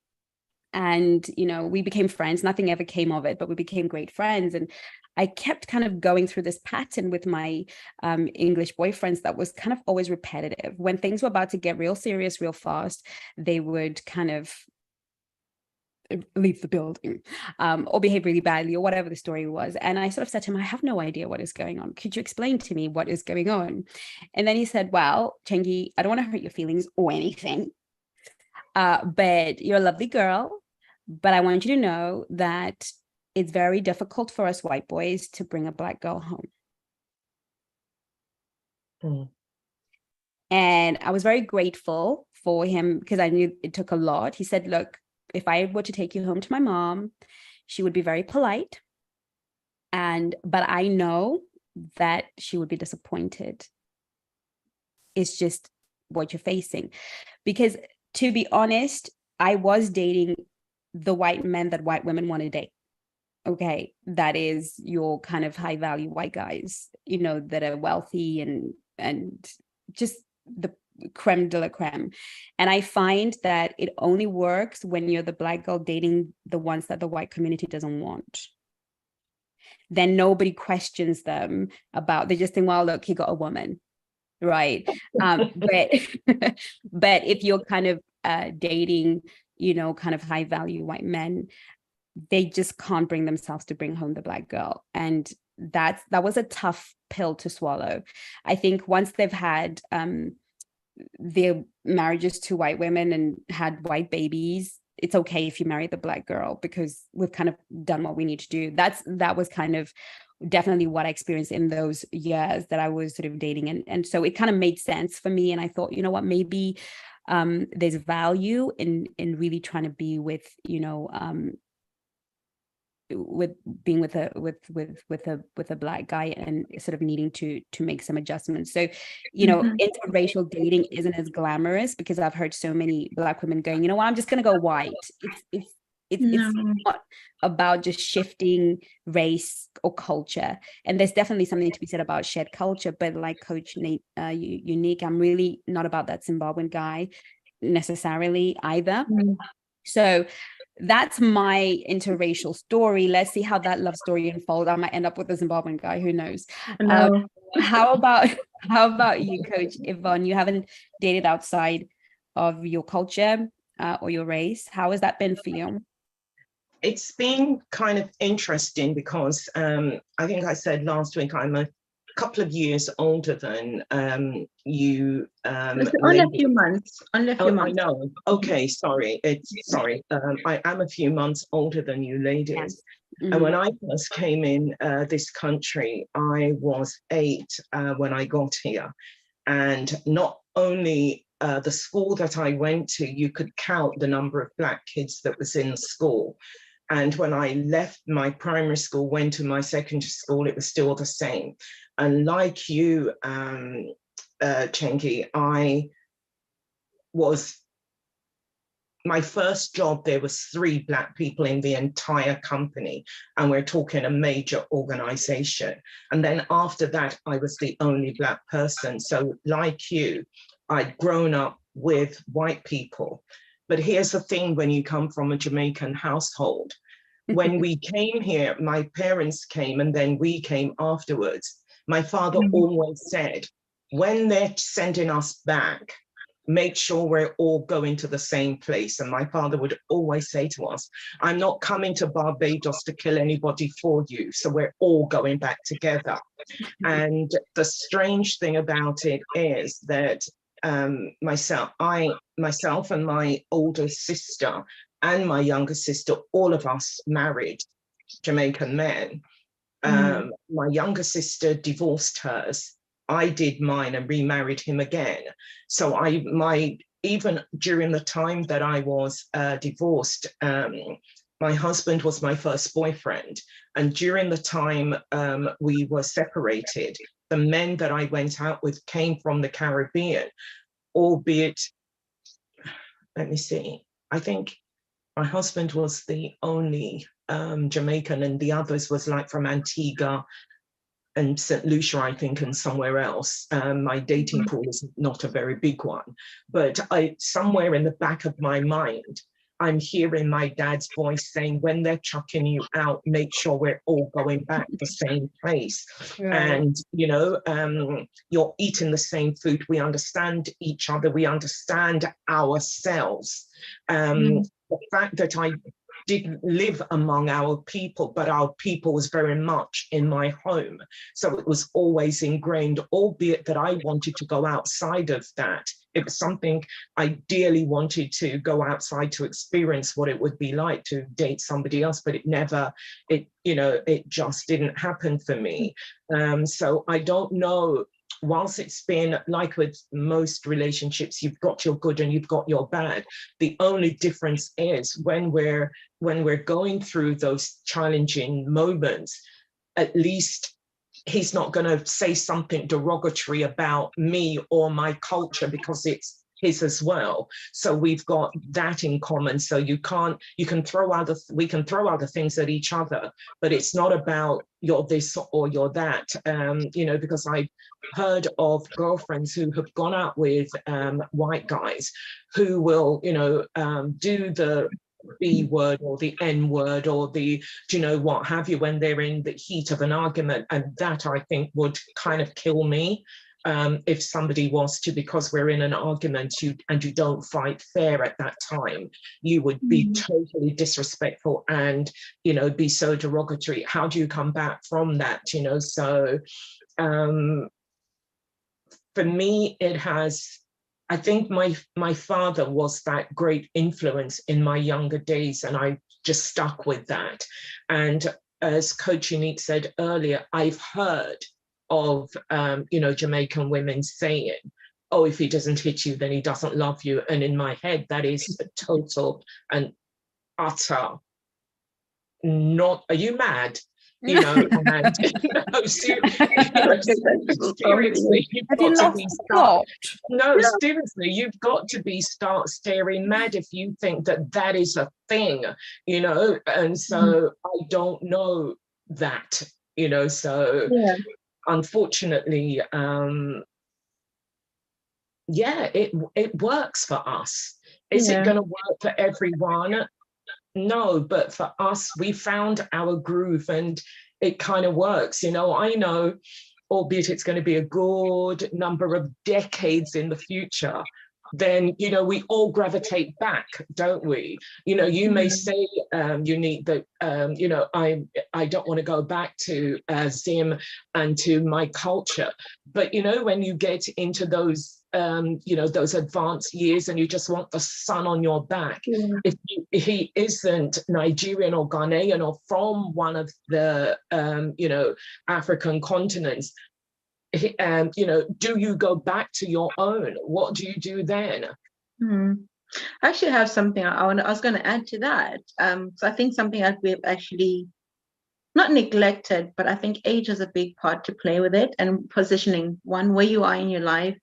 And, you know, we became friends. Nothing ever came of it, but we became great friends. And I kept kind of going through this pattern with my English boyfriends that was kind of always repetitive. When things were about to get real serious, real fast, they would kind of leave the building or behave really badly or whatever the story was. And I sort of said to him, I have no idea what is going on. Could you explain to me what is going on? And then he said, well, Chengi, I don't want to hurt your feelings or anything, but you're a lovely girl, but I want you to know that it's very difficult for us white boys to bring a Black girl home. And I was very grateful for him because I knew it took a lot. He said, look, if I were to take you home to my mom, she would be very polite. But I know that she would be disappointed. It's just what you're facing. Because to be honest, I was dating the white men that white women want to date. Okay, that is your kind of high value white guys, you know, that are wealthy and just creme de la creme. And I find that it only works when you're the Black girl dating the ones that the white community doesn't want. Then nobody questions them about, they just think, well, look, he got a woman, right? But but if you're kind of dating, you know, kind of high value white men, they just can't bring themselves to bring home the Black girl. And that was a tough pill to swallow. I think once they've had their marriages to white women and had white babies, it's okay if you marry the Black girl, because we've kind of done what we need to do. That was kind of definitely what I experienced in those years that I was sort of dating. And so it kind of made sense for me. And I thought, you know what, maybe there's value in really trying to be with, you know, with being with a Black guy and sort of needing to make some adjustments. So, you know, interracial dating isn't as glamorous, because I've heard so many Black women going, you know what, I'm just going to go white. It's not about just shifting race or culture. And there's definitely something to be said about shared culture. But like Coach Nate, Unique, I'm really not about that Zimbabwean guy necessarily either. So that's my interracial story. Let's see how that love story unfolds. I might end up with a Zimbabwean guy, who knows? How about you, Coach Yvonne? You haven't dated outside of your culture or your race. How has that been for you? It's been kind of interesting because I think I said last week I'm a couple of years older than you. Only a few months. Only a few months. I know. Okay, sorry. I am a few months older than you ladies. Yes. And when I first came in this country, I was 8 when I got here. And not only the school that I went to, you could count the number of Black kids that was in school. And when I left my primary school, went to my secondary school, it was still the same. And like you, Chengi, my first job, there was 3 Black people in the entire company, and we're talking a major organization. And then after that, I was the only Black person. So like you, I'd grown up with white people. But here's the thing, when you come from a Jamaican household, when we came here, my parents came and then we came afterwards. My father always said, when they're sending us back, make sure we're all going to the same place. And my father would always say to us, I'm not coming to Barbados to kill anybody for you. So we're all going back together. And the strange thing about it is that myself and my older sister and my younger sister, all of us married Jamaican men. My younger sister divorced hers. I did mine and remarried him again. So even during the time that I was divorced, my husband was my first boyfriend. And during the time we were separated, the men that I went out with came from the Caribbean, albeit, let me see, I think my husband was the only Jamaican, and the others was like from Antigua and St. Lucia, I think, and somewhere else. My dating pool is not a very big one, but somewhere in the back of my mind, I'm hearing my dad's voice saying, when they're chucking you out, make sure we're all going back to the same place. Right. And, you know, you're eating the same food. We understand each other. We understand ourselves. The fact that I didn't live among our people, but our people was very much in my home. So it was always ingrained, albeit that I wanted to go outside of that. It was something I dearly wanted to go outside to experience what it would be like to date somebody else, but it just didn't happen for me. So I don't know, whilst it's been like with most relationships, you've got your good and you've got your bad. The only difference is when we're going through those challenging moments, at least he's not going to say something derogatory about me or my culture, because it's his as well. So we've got that in common. So we can throw other things at each other, but it's not about you're this or you're that, because I've heard of girlfriends who have gone out with white guys who will, do the B word or the N word or the, what have you, when they're in the heat of an argument. And that, I think, would kind of kill me. If somebody was to, because we're in an argument, you don't fight fair at that time, you would be totally disrespectful and, be so derogatory. How do you come back from that? So for me, I think my father was that great influence in my younger days, and I just stuck with that. And as Coach Unique said earlier, I've heard of, Jamaican women saying, oh, if he doesn't hit you, then he doesn't love you. And in my head, that is a total and utter not, are you mad? And, seriously, you've got to be seriously, you've got to start staring mad if you think that is a thing, and so I don't know that, so unfortunately, it works for us. Is it going to work for everyone? No, but for us, we found our groove and it kind of works. I know, albeit it's going to be a good number of decades in the future, then, we all gravitate back, don't we? You may say, Unique, that, I don't want to go back to Zim and to my culture. But, when you get into those, those advanced years and you just want the sun on your back, if he isn't Nigerian or Ghanaian or from one of the, African continents, do you go back to your own? What do you do then? I actually have something I was going to add to that. So I think something that we've actually not neglected, but I think age has a big part to play with it, and positioning, one, where you are in your life,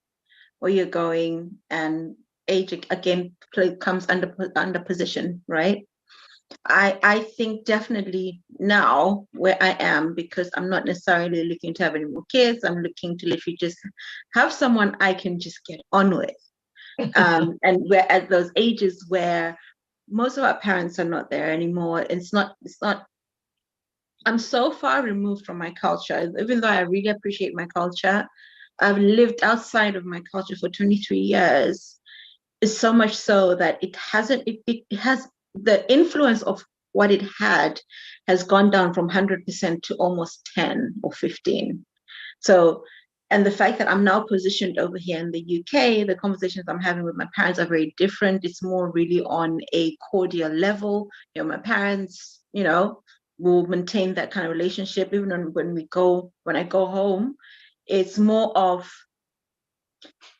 where you're going, and age again comes under position, right? I think definitely now where I am, because I'm not necessarily looking to have any more kids, I'm looking to literally just have someone I can just get on with. And we're at those ages where most of our parents are not there anymore. It's not, I'm so far removed from my culture, even though I really appreciate my culture. I've lived outside of my culture for 23 years. It's so much so that it has the influence of what it had has gone down from 100% to almost 10 or 15. So, and the fact that I'm now positioned over here in the UK, the conversations I'm having with my parents are very different. It's more really on a cordial level. My parents, will maintain that kind of relationship. Even when I go home, it's more of,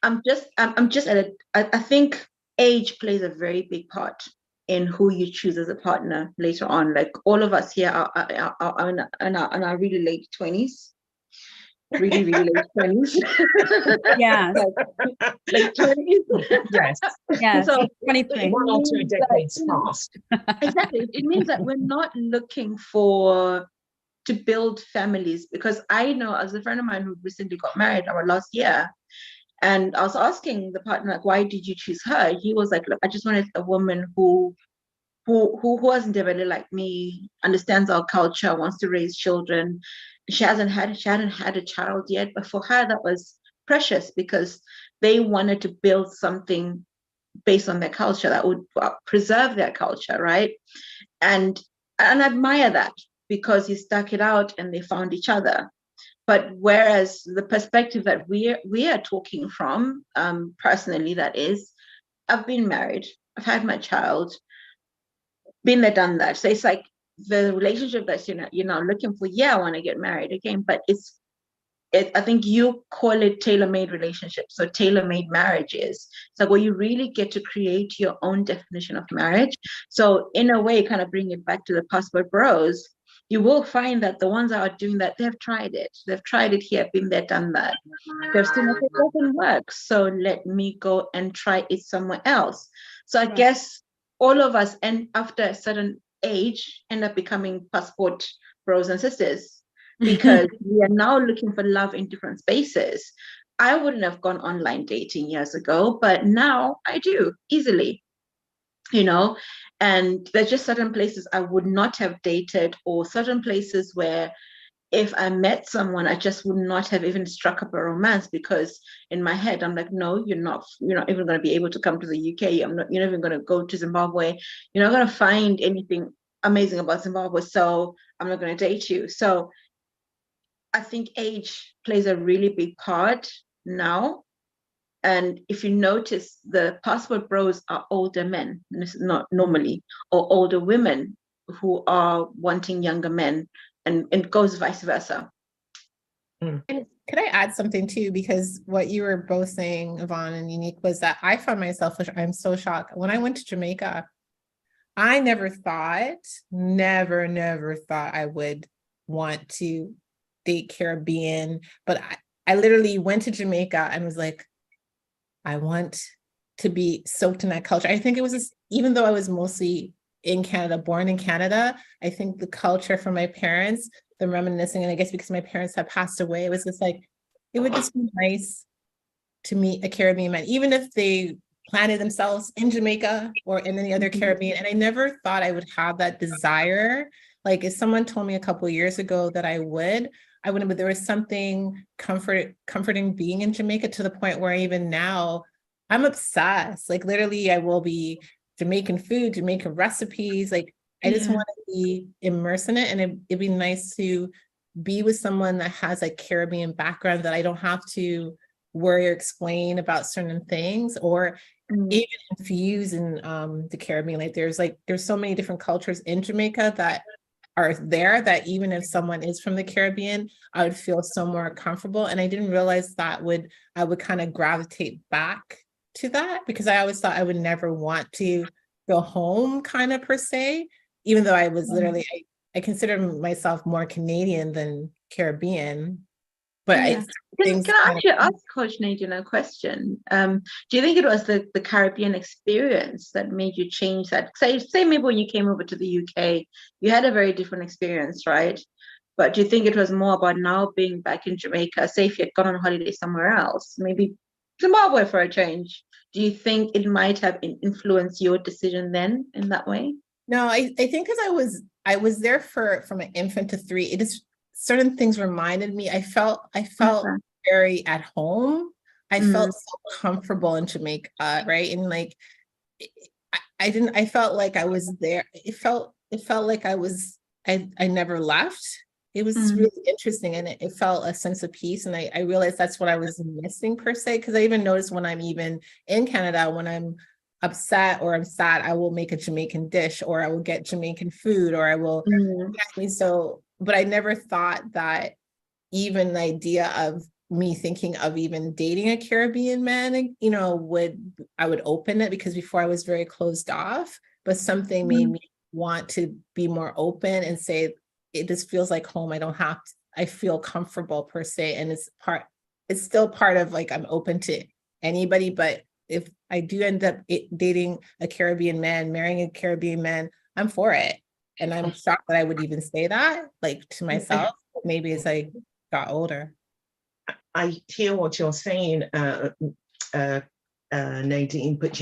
I think age plays a very big part in who you choose as a partner later on. Like all of us here are in our really late 20s. Really, really late 20s. Yeah. Late 20s. Yes. So 23. 1 or 2 decades past. Exactly. It means that we're not looking to build families, because I know, as a friend of mine who recently got married our last year, and I was asking the partner, like, why did you choose her? He was like, look, I just wanted a woman who wasn't really like me, understands our culture, wants to raise children. She hadn't had a child yet, but for her that was precious, because they wanted to build something based on their culture that would preserve their culture, right? And I admire that, because he stuck it out and they found each other. But whereas the perspective that we are talking from, personally, that is, I've been married, I've had my child, been there, done that. So it's like the relationship that you're now looking for. Yeah, I want to get married again, but I think you call it tailor-made relationships, so tailor-made marriages. So where you really get to create your own definition of marriage. So in a way, kind of bring it back to the passport bros. you will find that the ones that are doing that, they've tried it. They've tried it here, been there, done that. They've seen it doesn't work. So let me go and try it somewhere else. So I guess all of us, and after a certain age, end up becoming passport bros and sisters, because we are now looking for love in different spaces. I wouldn't have gone online dating years ago, but now I do easily, you know. And there's just certain places I would not have dated, or certain places where if I met someone, I just would not have even struck up a romance, because in my head I'm like, no, you're not even going to be able to come to the UK. You're not even going to go to Zimbabwe. You're not going to find anything amazing about Zimbabwe, so I'm not going to date you. So I think age plays a really big part now. And if you notice, the passport bros are older men, not normally, or older women who are wanting younger men, and it goes vice versa. And could I add something too? Because what you were both saying, Yvonne and Unique, was that I found myself, I'm so shocked. When I went to Jamaica, I never thought I would want to date Caribbean, but I literally went to Jamaica and was like, I want to be soaked in that culture. I think it was just, even though I was mostly in Canada, born in Canada, I think the culture from my parents, the reminiscing, and I guess because my parents had passed away, it was just like, it would just be nice to meet a Caribbean man, even if they planted themselves in Jamaica or in any other Caribbean. And I never thought I would have that desire. Like if someone told me a couple of years ago that I wouldn't, but there was something comforting being in Jamaica, to the point where even now I'm obsessed. Like literally I will be Jamaican food, Jamaican recipes. Like I just want to be immersed in it. And it'd be nice to be with someone that has a Caribbean background, that I don't have to worry or explain about certain things, or even infuse in the Caribbean. Like there's so many different cultures in Jamaica that are there, that even if someone is from the Caribbean, I would feel so more comfortable. And I didn't realize that I would kind of gravitate back to that, because I always thought I would never want to go home kind of per se, even though I was literally, I consider myself more Canadian than Caribbean. But Can I actually ask Coach Nadine a question? Do you think it was the Caribbean experience that made you change that? Say maybe when you came over to the UK, you had a very different experience, right? But do you think it was more about now being back in Jamaica? Say if you had gone on holiday somewhere else, maybe Zimbabwe for a change, do you think it might have influenced your decision then in that way? No, I think because I was there from an infant to 3, it is certain things reminded me. I felt very at home. I felt so comfortable in Jamaica, right? And like I felt like I was there. It felt like I never left. It was really interesting, and it felt a sense of peace. And I realized that's what I was missing per se, because I even noticed when I'm even in Canada, when I'm upset or I'm sad, I will make a Jamaican dish, or I will get Jamaican food, or I will. But I never thought that even the idea of me thinking of even dating a Caribbean man, I would open it, because before I was very closed off, but something made me want to be more open and say, it just feels like home. I feel comfortable per se. And it's still part of like, I'm open to anybody, but if I do end up dating a Caribbean man, marrying a Caribbean man, I'm for it. And I'm shocked that I would even say that, like, to myself, maybe as I got older. I hear what you're saying, Nadine, but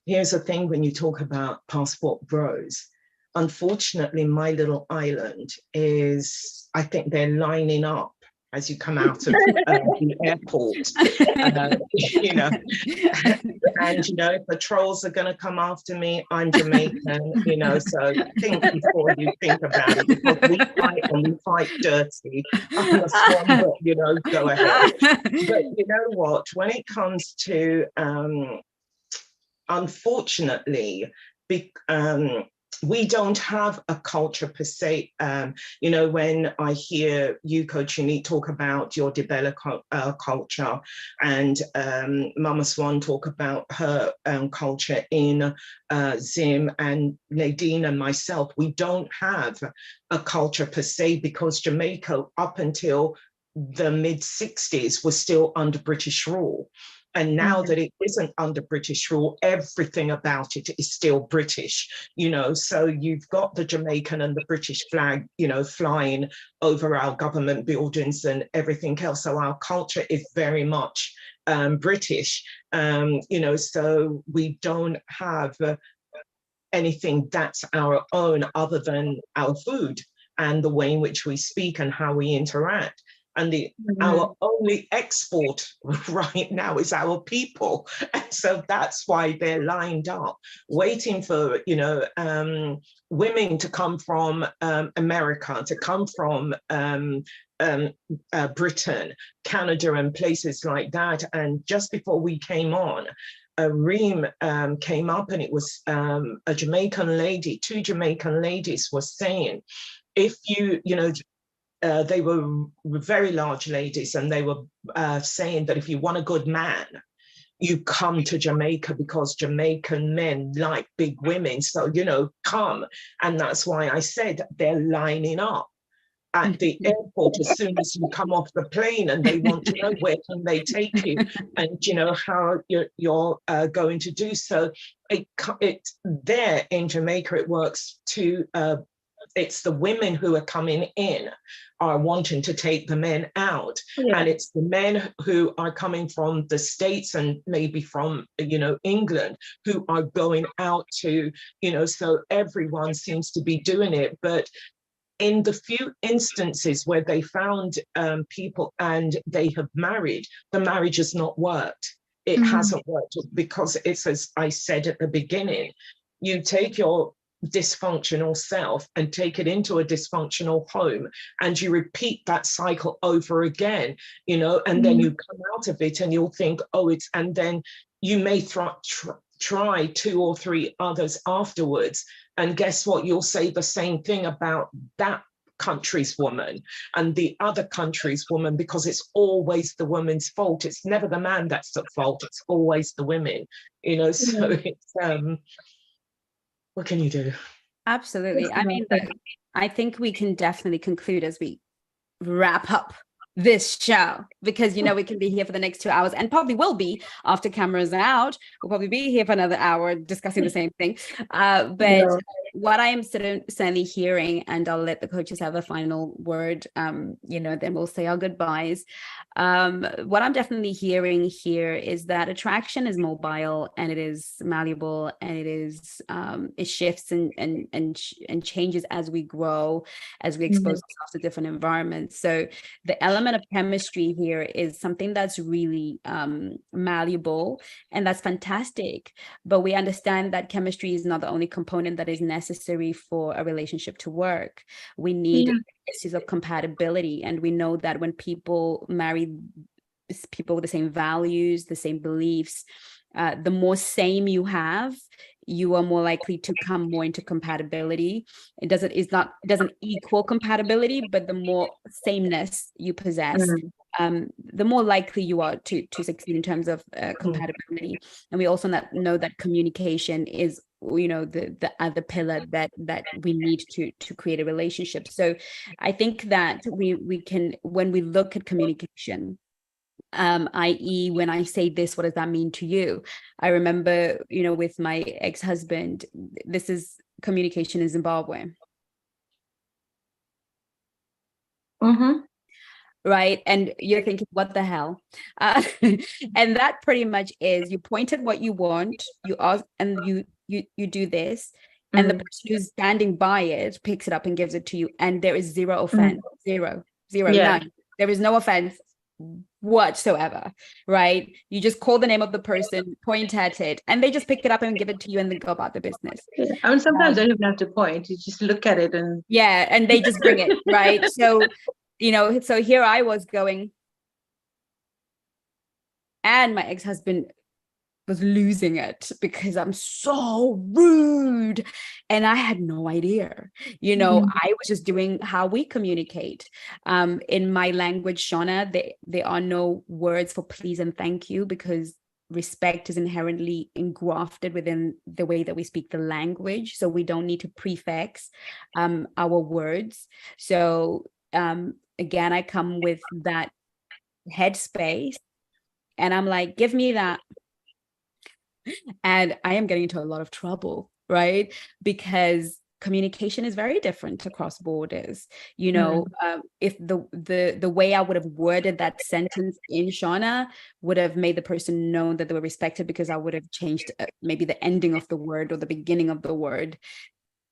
here's the thing when you talk about passport bros. Unfortunately, my little island is, I think they're lining up as you come out of the airport, and the trolls are going to come after me. I'm Jamaican, so think before you think about it, because we fight and we fight dirty. I'm a SWAN, but go ahead. But you know what? When it comes to, unfortunately, we don't have a culture per se. When I hear you, Coach Unique, talk about your Dibella culture, and Mama Swan talk about her culture in Zim, and Nadine and myself, we don't have a culture per se, because Jamaica, up until the mid-60s, was still under British rule. And now that it isn't under British rule, everything about it is still British, so you've got the Jamaican and the British flag, flying over our government buildings and everything else. So our culture is very much British, so we don't have anything that's our own other than our food and the way in which we speak and how we interact. And our only export right now is our people. And so that's why they're lined up, waiting for, women to come from America, to come from Britain, Canada, and places like that. And just before we came on, a ream came up, and it was a Jamaican lady, two Jamaican ladies were saying, if they were very large ladies, and they were saying that if you want a good man, you come to Jamaica, because Jamaican men like big women. So, come. And that's why I said they're lining up at the airport as soon as you come off the plane, and they want to know where can they take you, and how you're going to do so. It there in Jamaica, it works to it's the women who are coming in are wanting to take the men out. Yeah. And it's the men who are coming from the States and maybe from, England, who are going out to, so everyone seems to be doing it. But in the few instances where they found people and they have married, the marriage has not worked. It hasn't worked, because it's, as I said at the beginning, you take your dysfunctional self and take it into a dysfunctional home, and you repeat that cycle over again, and then you come out of it and you'll think, and then you may try 2 or 3 others afterwards, and guess what, you'll say the same thing about that country's woman and the other country's woman, because it's always the woman's fault. It's never the man that's at fault, it's always the women, so it's what can you do? Absolutely. I mean, I think we can definitely conclude as we wrap up this show, because we can be here for the next 2 hours, and probably will be after cameras are out. We'll probably be here for another hour discussing the same thing. But what I am certainly hearing, and I'll let the coaches have a final word, then we'll say our goodbyes. What I'm definitely hearing here is that attraction is mobile, and it is malleable, and it shifts and changes as we grow, as we expose ourselves to different environments. So the element of chemistry here is something that's really malleable, and that's fantastic. But we understand that chemistry is not the only component that is necessary for a relationship to work. We need issues of compatibility, and we know that when people marry people with the same values, the same beliefs, the more same you have, you are more likely to come more into compatibility. It doesn't equal compatibility, but the more sameness you possess, the more likely you are to succeed in terms of compatibility. And we also know that communication is, the other pillar that we need to create a relationship. So I think that we can, when we look at communication, i.e., when I say this, what does that mean to you? I remember, with my ex-husband, this is communication in Zimbabwe. Right? And you're thinking, what the hell? And that pretty much is, you point at what you want, you ask, and you do this, and the person who's standing by it picks it up and gives it to you, and there is zero offense, zero, none. There is no offense whatsoever, right? You just call the name of the person, point at it, and they just pick it up and give it to you, and then go about the business. I mean, sometimes I don't even have to point, you just look at it and and they just bring it, right? So so here I was going, and my ex-husband was losing it because I'm so rude. And I had no idea, I was just doing how we communicate. In my language, Shauna, there are no words for please and thank you, because respect is inherently engrafted within the way that we speak the language. So we don't need to prefix our words. So again, I come with that headspace and I'm like, give me that. And I am getting into a lot of trouble, right? Because communication is very different across borders. If the way I would have worded that sentence in Shauna would have made the person know that they were respected, because I would have changed maybe the ending of the word or the beginning of the word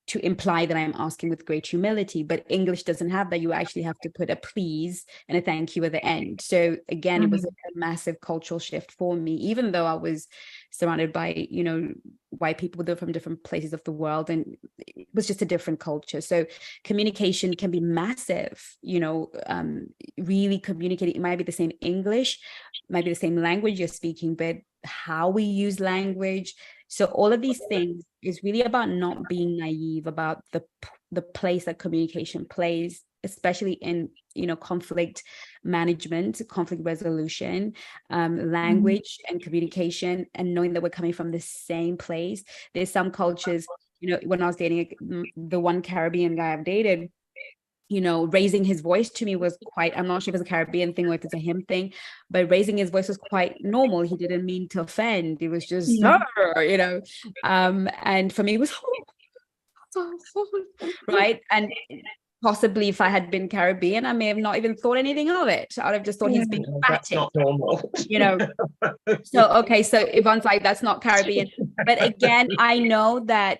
to imply that I'm asking with great humility. But English doesn't have that. You actually have to put a please and a thank you at the end. So again, it was a massive cultural shift for me, even though I was surrounded by, white people from different places of the world, and it was just a different culture. So communication can be massive, really communicating. It might be the same English, might be the same language you're speaking, but how we use language. So all of these things is really about not being naive about the place that communication plays, especially in, conflict management, conflict resolution, language and communication, and knowing that we're coming from the same place. There's some cultures, when I was dating the one Caribbean guy I've dated, raising his voice to me was quite, I'm not sure if it's a Caribbean thing or if it's a him thing, but raising his voice was quite normal. He didn't mean to offend. It was just, and for me it was, right? And possibly if I had been Caribbean, I may have not even thought anything of it. I would have just thought he's being that's not normal. So, okay, so Yvonne's like, that's not Caribbean. But again, I know that,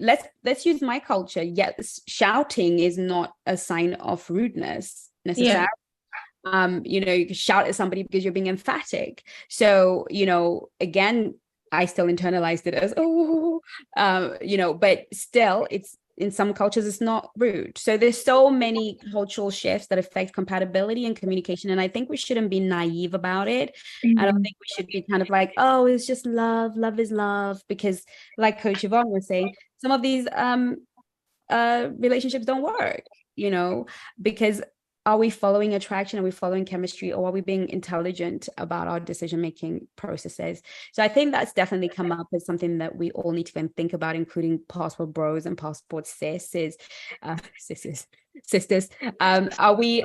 let's use my culture. Yes, shouting is not a sign of rudeness necessarily. You can shout at somebody because you're being emphatic. So, again, I still internalized it as, but still it's, in some cultures, it's not rude. So there's so many cultural shifts that affect compatibility and communication. And I think we shouldn't be naive about it. I don't think we should be kind of like, oh, it's just love. Love is love. Because like Coach Yvonne was saying, some of these relationships don't work, because are we following attraction? Are we following chemistry? Or are we being intelligent about our decision-making processes? So I think that's definitely come up as something that we all need to think about, including passport bros and passport sisters. Are we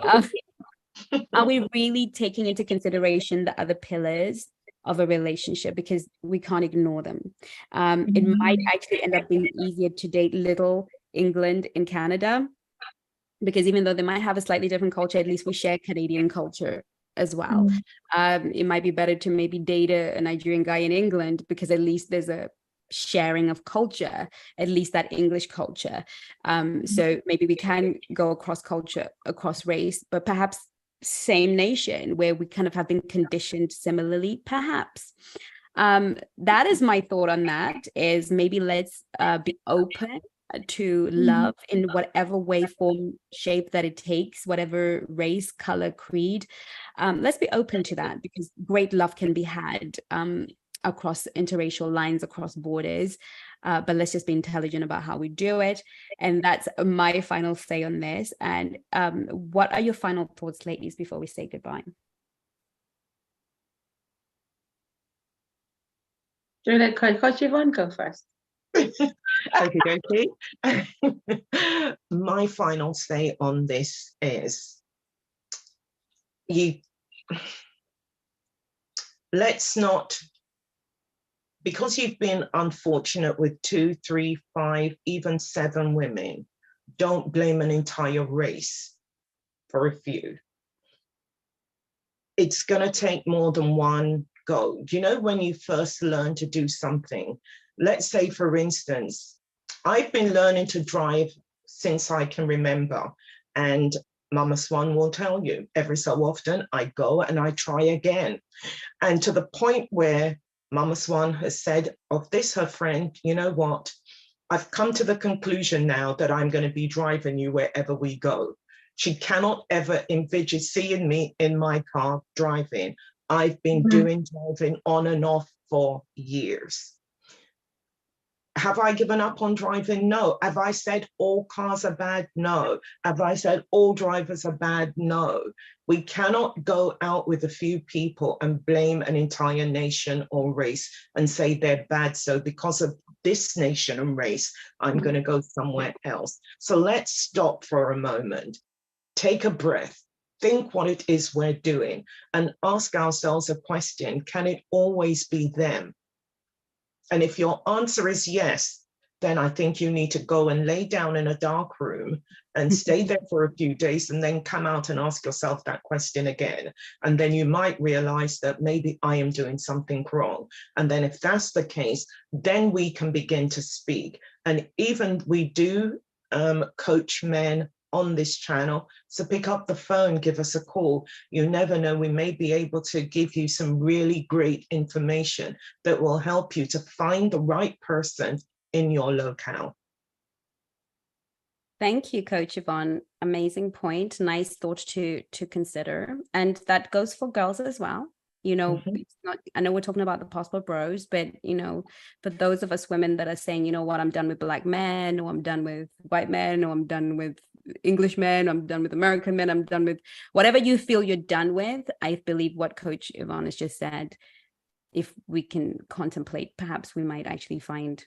really taking into consideration the other pillars of a relationship? Because we can't ignore them. It might actually end up being easier to date Little England in Canada, because even though they might have a slightly different culture, at least we share Canadian culture as well. It might be better to maybe date a Nigerian guy in England, because at least there's a sharing of culture, at least that English culture. So maybe we can go across culture, across race, but perhaps same nation, where we kind of have been conditioned similarly, perhaps. That is my thought on that, is maybe let's be open to love in whatever way, form, shape that it takes, whatever race, color, creed. Let's be open to that, because great love can be had across interracial lines, across borders. But let's just be intelligent about how we do it. And that's my final say on this. And what are your final thoughts, ladies, before we say goodbye? Do you let Coach Yvonne go first? Okay. My final say on this is, let's not, because you've been unfortunate with 2, 3, 5, even 7 women, don't blame an entire race for a few. It's going to take more than one go. When you first learn to do something, let's say, for instance, I've been learning to drive since I can remember, and Mama Swan will tell you, every so often I go and I try again. And to the point where Mama Swan has said of this, her friend, you know what, I've come to the conclusion now that I'm going to be driving you wherever we go. She cannot ever envisage seeing me in my car driving. I've been doing driving on and off for years. Have I given up on driving? No. Have I said all cars are bad? No. Have I said all drivers are bad? No. We cannot go out with a few people and blame an entire nation or race and say they're bad. So because of this nation and race, I'm going to go somewhere else. So let's stop for a moment, take a breath, think what it is we're doing, and ask ourselves a question: can it always be them? And if your answer is yes, then I think you need to go and lay down in a dark room and stay there for a few days, and then come out and ask yourself that question again. And then you might realize that maybe I am doing something wrong. And then if that's the case, then we can begin to speak. And even we do coach men on this channel. So pick up the phone, give us a call. You never know, we may be able to give you some really great information that will help you to find the right person in your locale. Thank you, Coach Yvonne. Amazing point. Nice thought to consider. And that goes for girls as well. You know, it's not, I know we're talking about the passport bros, but, you know, for those of us women that are saying, you know what, I'm done with Black men, or I'm done with white men, or I'm done with English men, I'm done with American men, I'm done with whatever you feel you're done with. I believe what Coach Yvonne has just said, if we can contemplate, perhaps we might actually find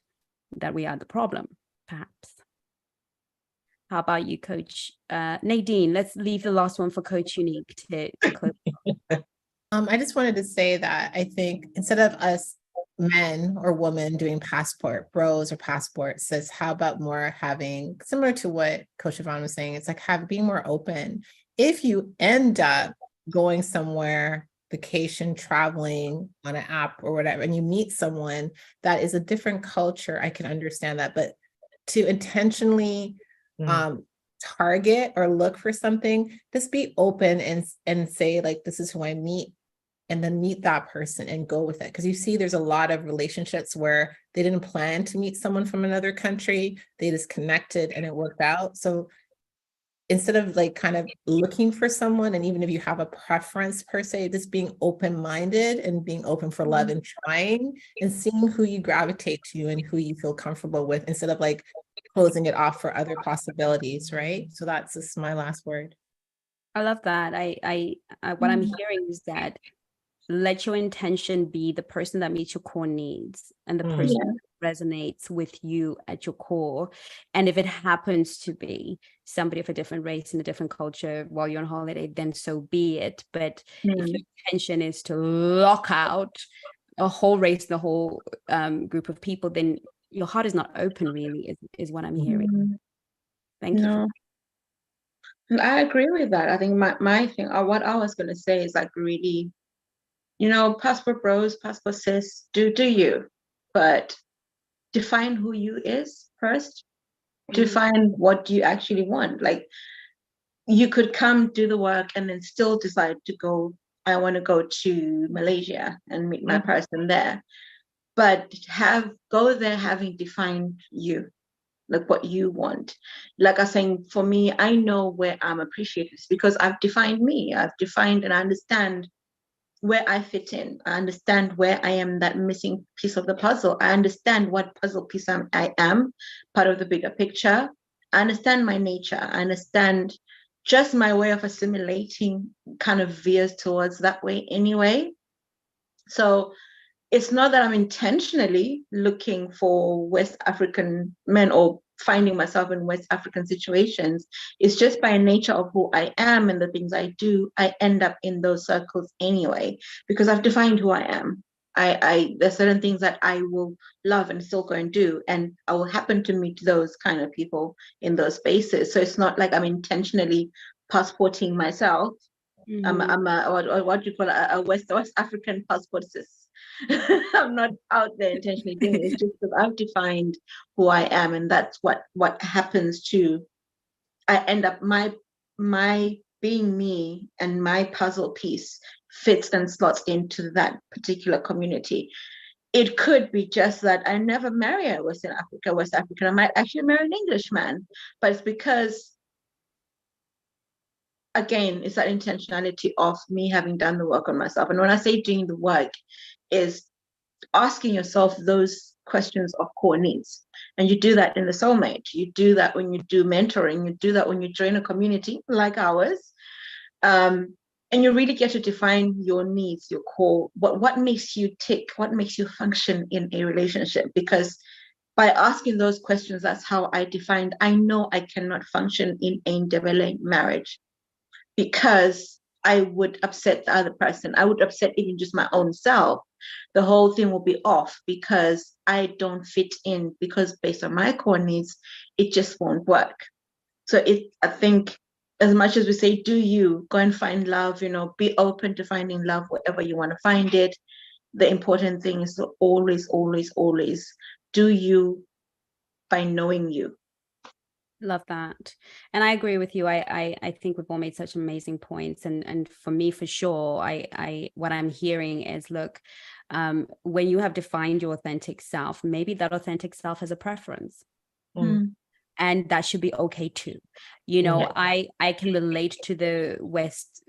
that we are the problem, perhaps. How about you, Coach Nadine? Let's leave the last one for Coach Unique to close. I just wanted to say that I think instead of us men or women doing passport bros or passports, says how about more having, similar to what Coach Yvonne was saying, it's like being more open. If you end up going somewhere, vacation, traveling on an app or whatever, and you meet someone that is a different culture, I can understand that. But to intentionally target or look for something, just be open and say, like, this is who I meet, and then meet that person and go with it. Because you see, there's a lot of relationships where they didn't plan to meet someone from another country, they just connected and it worked out. So instead of like kind of looking for someone, and even if you have a preference per se, just being open-minded and being open for love and trying and seeing who you gravitate to and who you feel comfortable with, instead of like closing it off for other possibilities, right? So that's just my last word. I love that. I what I'm hearing is that let your intention be the person that meets your core needs and the person that resonates with you at your core. And if it happens to be somebody of a different race and a different culture while you're on holiday, then so be it. But if your intention is to lock out a whole race, the whole group of people, then your heart is not open, really, is what I'm hearing. Thank you. And I agree with that. I think my thing, or what I was going to say is like, really, you know, passport bros, passport sis, do you, but define who you is first. Define what you actually want. Like, you could come do the work and then still decide to go, I want to go to Malaysia and meet my person there. But go there having defined you, like what you want. Like I was saying, for me, I know where I'm appreciated because I've defined me. I've defined and I understand where I fit in. I understand where I am that missing piece of the puzzle. I understand what puzzle piece I am, part of the bigger picture. I understand my nature. I understand just my way of assimilating kind of veers towards that way anyway. So it's not that I'm intentionally looking for West African men or finding myself in West African situations. It's just by nature of who I am and the things I do, I end up in those circles anyway, because I've defined who I am. There's certain things that I will love and still go and do, and I will happen to meet those kind of people in those spaces. So it's not like I'm intentionally passporting myself. I'm a what do you call it, a West African passport sis. I'm not out there intentionally doing it. It's just because I've defined who I am, and that's what happens to. I end up my being me, and my puzzle piece fits and slots into that particular community. It could be just that I never marry a West African. I might actually marry an Englishman, but it's because again, it's that intentionality of me having done the work on myself. And when I say doing the work, is asking yourself those questions of core needs. And you do that in the soulmate. You do that when you do mentoring. You do that when you join a community like ours. And you really get to define your needs, your core, what makes you tick, what makes you function in a relationship. Because by asking those questions, that's how I know I cannot function in a developing marriage, because I would upset the other person. I would upset even just my own self. The whole thing will be off because I don't fit in, because based on my core needs, it just won't work. So I think, as much as we say, do you go and find love, be open to finding love wherever you want to find it. The important thing is to always, always, always do you by knowing you. Love that. And I agree with you. I think we've all made such amazing points. And for me, for sure, what I'm hearing is, look, when you have defined your authentic self, maybe that authentic self has a preference. And that should be okay too. I can relate to the West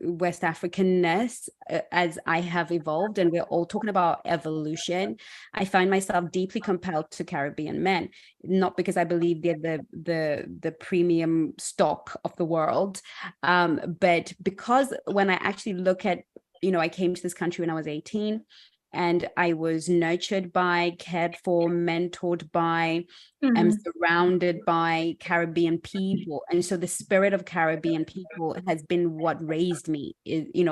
Africanness as I have evolved, and we're all talking about evolution. I find myself deeply compelled to Caribbean men, not because I believe they're the premium stock of the world, but because when I actually look at, I came to this country when I was 18. And I was nurtured by, cared for, mentored by, and surrounded by Caribbean people. And so the spirit of Caribbean people has been what raised me,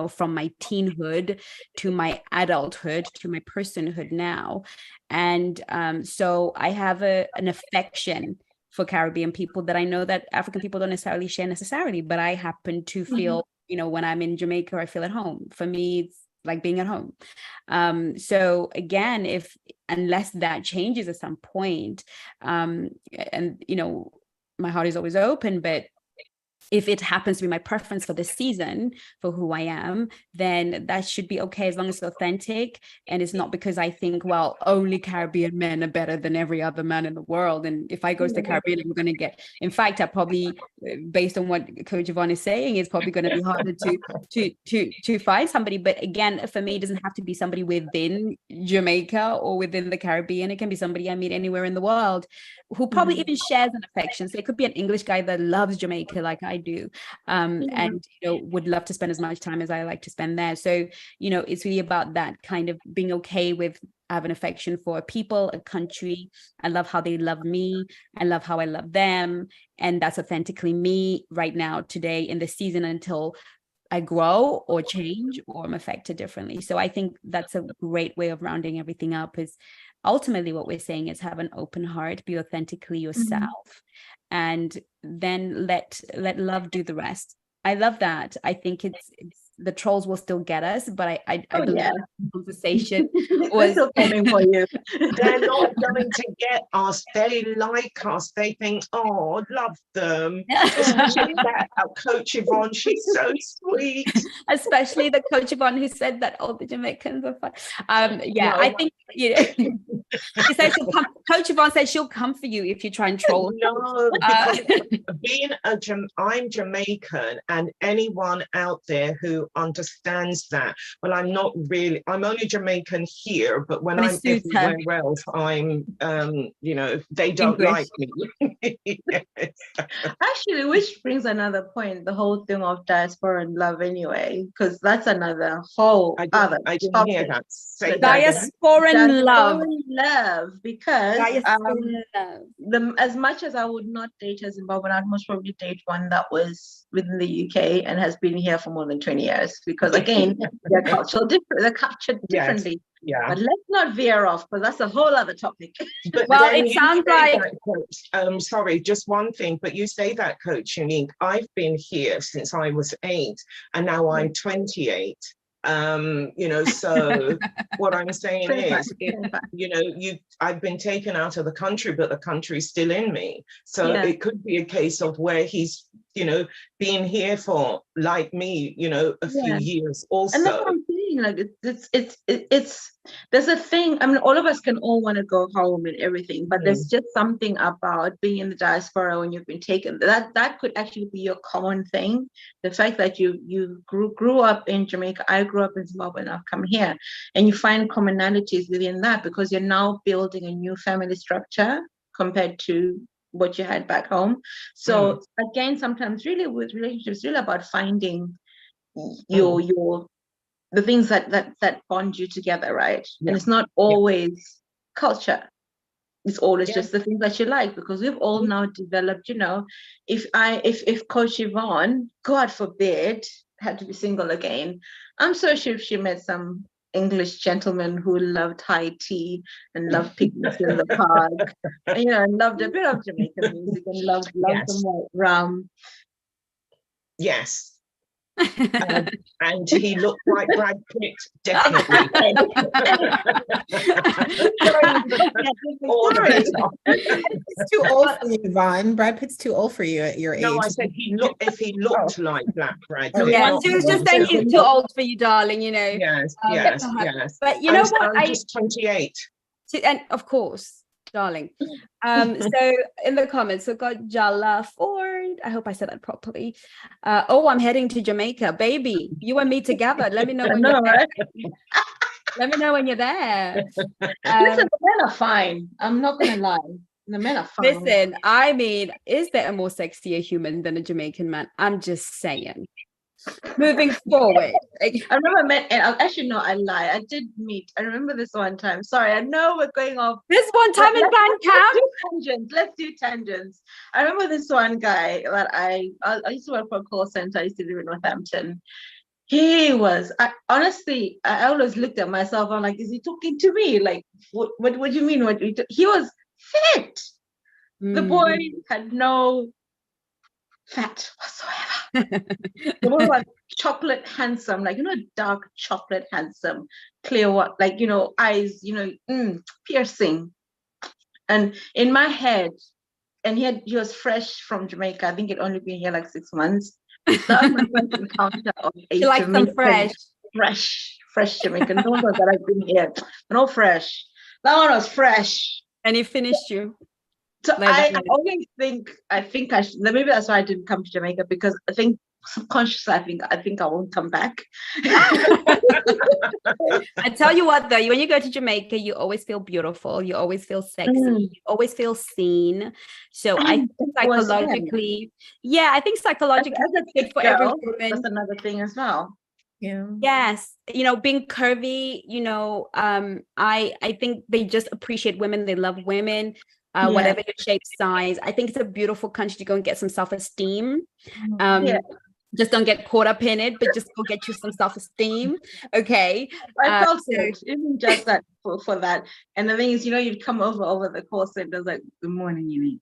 from my teenhood to my adulthood to my personhood now. And so I have an affection for Caribbean people that I know that African people don't necessarily share necessarily, but I happen to feel, when I'm in Jamaica, I feel at home. For me, it's like being at home. So again, unless that changes at some point, and my heart is always open, but if it happens to be my preference for this season, for who I am, then that should be okay, as long as it's authentic. And it's not because I think, well, only Caribbean men are better than every other man in the world. And if I go to the Caribbean, I'm going to get, in fact, I probably, based on what Coach Yvonne is saying, it's probably going to be harder to find somebody. But again, for me, it doesn't have to be somebody within Jamaica or within the Caribbean. It can be somebody I meet anywhere in the world who probably even shares an affection. So it could be an English guy that loves Jamaica like I do, and would love to spend as much time as I like to spend there. So it's really about that kind of being okay with having affection for a people, a country. I love how they love me. I love how I love them, and that's authentically me right now, today, in the season, until I grow or change or I'm affected differently. So I think that's a great way of rounding everything up. Is ultimately what we're saying is have an open heart, be authentically yourself, and then let love do the rest. I love that. I think it's the trolls will still get us, but I believe the conversation was still coming for you. They're not going to get us. They like us. They think, oh, love them. Especially that Coach Yvonne, she's so sweet. Especially the Coach Yvonne who said that all the Jamaicans are fun. No. I think she said she'll come. Coach Yvonne said she'll come for you if you try and troll. No, being I'm Jamaican, and anyone out there who understands that, well, I'm only Jamaican here, but when I'm everywhere else, I'm they don't like me. Yes. Actually, which brings another point, the whole thing of diaspora and love anyway, because that's another whole other I didn't topic. hear that. Say Diasporan love, because as much as I would not date a Zimbabwean, I'd most probably date one that was within the UK and has been here for more than 20 years, because again, they're cultured differently. Yeah. But let's not veer off, because that's a whole other topic. But well, it sounds like sorry, just one thing, but you say that, Coach Unique. I've been here since I was 8, and now I'm 28. So what I'm saying is, I've been taken out of the country, but the country's still in me. So it could be a case of where he's, been here for, like me, a few years also. And that's what I'm saying. mean? Like it's there's a thing. I mean, all of us can all want to go home and everything, but there's just something about being in the diaspora when you've been taken. That could actually be your common thing. The fact that you grew up in Jamaica, I grew up in Zimbabwe, and I've come here, and you find commonalities within that because you're now building a new family structure compared to what you had back home. So again, sometimes really with relationships, really about finding your the things that bond you together, right? And it's not always culture. It's always just the things that you like, because we've all now developed, you know, if Coach Yvonne, God forbid, had to be single again, I'm so sure if she met some English gentleman who loved high tea and loved picnics in the park, and, you know, and loved a bit of Jamaican music and loved some white rum. Yes. And he looked like Brad Pitt, definitely. It's too old for you, Yvonne. Brad Pitt's too old for you at your age. No, I said if he looked like Brad Pitt. Yeah, she was just saying he's too old for you, darling, you know. Yes. But you know what? I'm just 28. And of course, darling. So in the comments, we've got Jala Ford. I hope I said that properly. I'm heading to Jamaica, baby. You and me together. Let me know when you're there. Let me know when you're there. Listen, the men are fine. I'm not gonna lie. The men are fine. Listen, I mean, is there a more sexier human than a Jamaican man? I'm just saying. Moving forward. I remember I met, and actually no, I lie. I did meet. I remember this one time. Sorry, I know we're going off. This one time in Bandcamp. Let's do tangents. I remember this one guy that I used to work for a call center. I used to live in Northampton. He was, honestly, I always looked at myself. I'm like, is he talking to me? Like, what do you mean? He was fit. The boy had no fat whatsoever. The boy was chocolate handsome, like, you know, dark chocolate handsome, clear, what, like, you know, eyes, you know, piercing. And in my head, and he was fresh from Jamaica. I think he'd only been here like 6 months. That was my first encounter of a you like some fresh Jamaican. Those ones that I've been here, no fresh. That one was fresh. And he finished you. So I always think I should, maybe that's why I didn't come to Jamaica, because I think subconsciously I think I won't come back. I tell you what, though, when you go to Jamaica, you always feel beautiful, you always feel sexy, you always feel seen. So I think psychologically, I think psychologically it's good for every woman. That's another thing as well. Yeah. Yes, you know, being curvy, you know, I think they just appreciate women, they love women. Whatever your shape, size. I think it's a beautiful country to go and get some self-esteem. Just don't get caught up in it, but just go get you some self-esteem. Okay. I felt good, even just that for that. And the thing is, you know, you'd come over the course and it was like, good morning, Unique.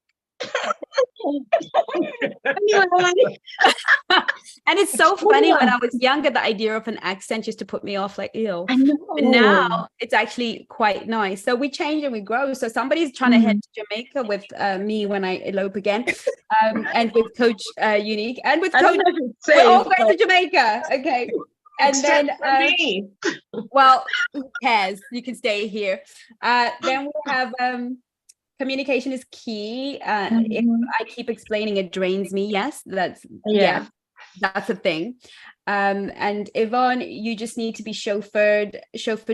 And it's so funny, when I was younger, the idea of an accent used to put me off, like, ew. I know. But now it's actually quite nice. So we change and we grow. So somebody's trying to head to Jamaica with me when I elope again, and with Coach Unique, and with Coach, we're all going to Jamaica. Okay. And then well, who cares? You can stay here. Then we have communication is key. If I keep explaining, it drains me. Yes, that's a thing. And Yvonne, you just need to be chauffeur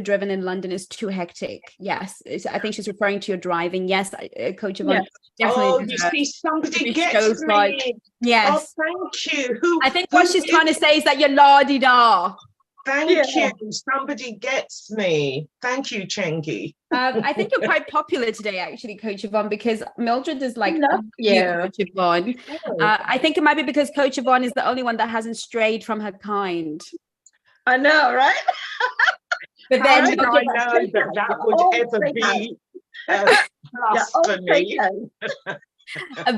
driven in London is too hectic. Yes, I think she's referring to your driving. Yes, Coach Yvonne. Definitely. You see, somebody gets me. Yes. Oh, thank you. I think what she's trying to say is that you're la-di-da. Thank you. Somebody gets me. Thank you, Chengi. I think you're quite popular today, actually, Coach Yvonne, because Mildred is like, Coach Yvonne. I think it might be because Coach Yvonne is the only one that hasn't strayed from her kind. I know, right? But then I know that would ever be blasphemy.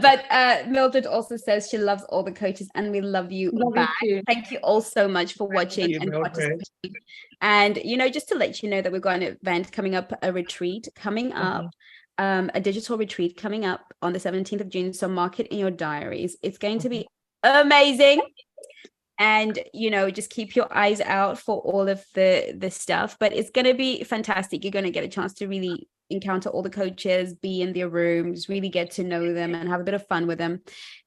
But Mildred also says she loves all the coaches, and we love you back. Thank you all so much for watching and participating. And, you know, just to let you know that we've got an event coming up, a retreat coming up, a digital retreat coming up on the 17th of June. So mark it in your diaries. It's going to be amazing. and just keep your eyes out for all of the stuff. But it's going to be fantastic. You're going to get a chance to really encounter all the coaches, be in their rooms, really get to know them and have a bit of fun with them.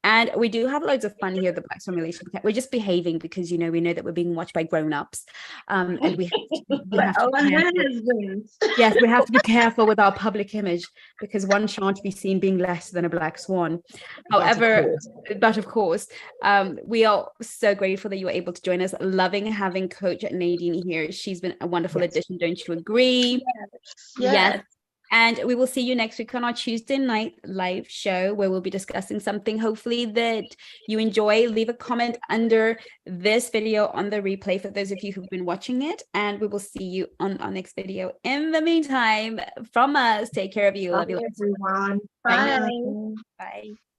And we do have loads of fun here at the Black Swan Relationship Academy. We're just behaving because we know that we're being watched by grown-ups, and we have to be careful. Yes, we have to be careful with our public image, because one shan't be seen being less than a black swan. However, but of course, we are so grateful that you were able to join us. Loving having Coach Nadine here. She's been a wonderful addition. Don't you agree? Yes. And we will see you next week on our Tuesday night live show, where we'll be discussing something hopefully that you enjoy. Leave a comment under this video on the replay for those of you who've been watching it. And we will see you on our next video. In the meantime, from us, take care of you. Love you, everyone. Bye. Bye.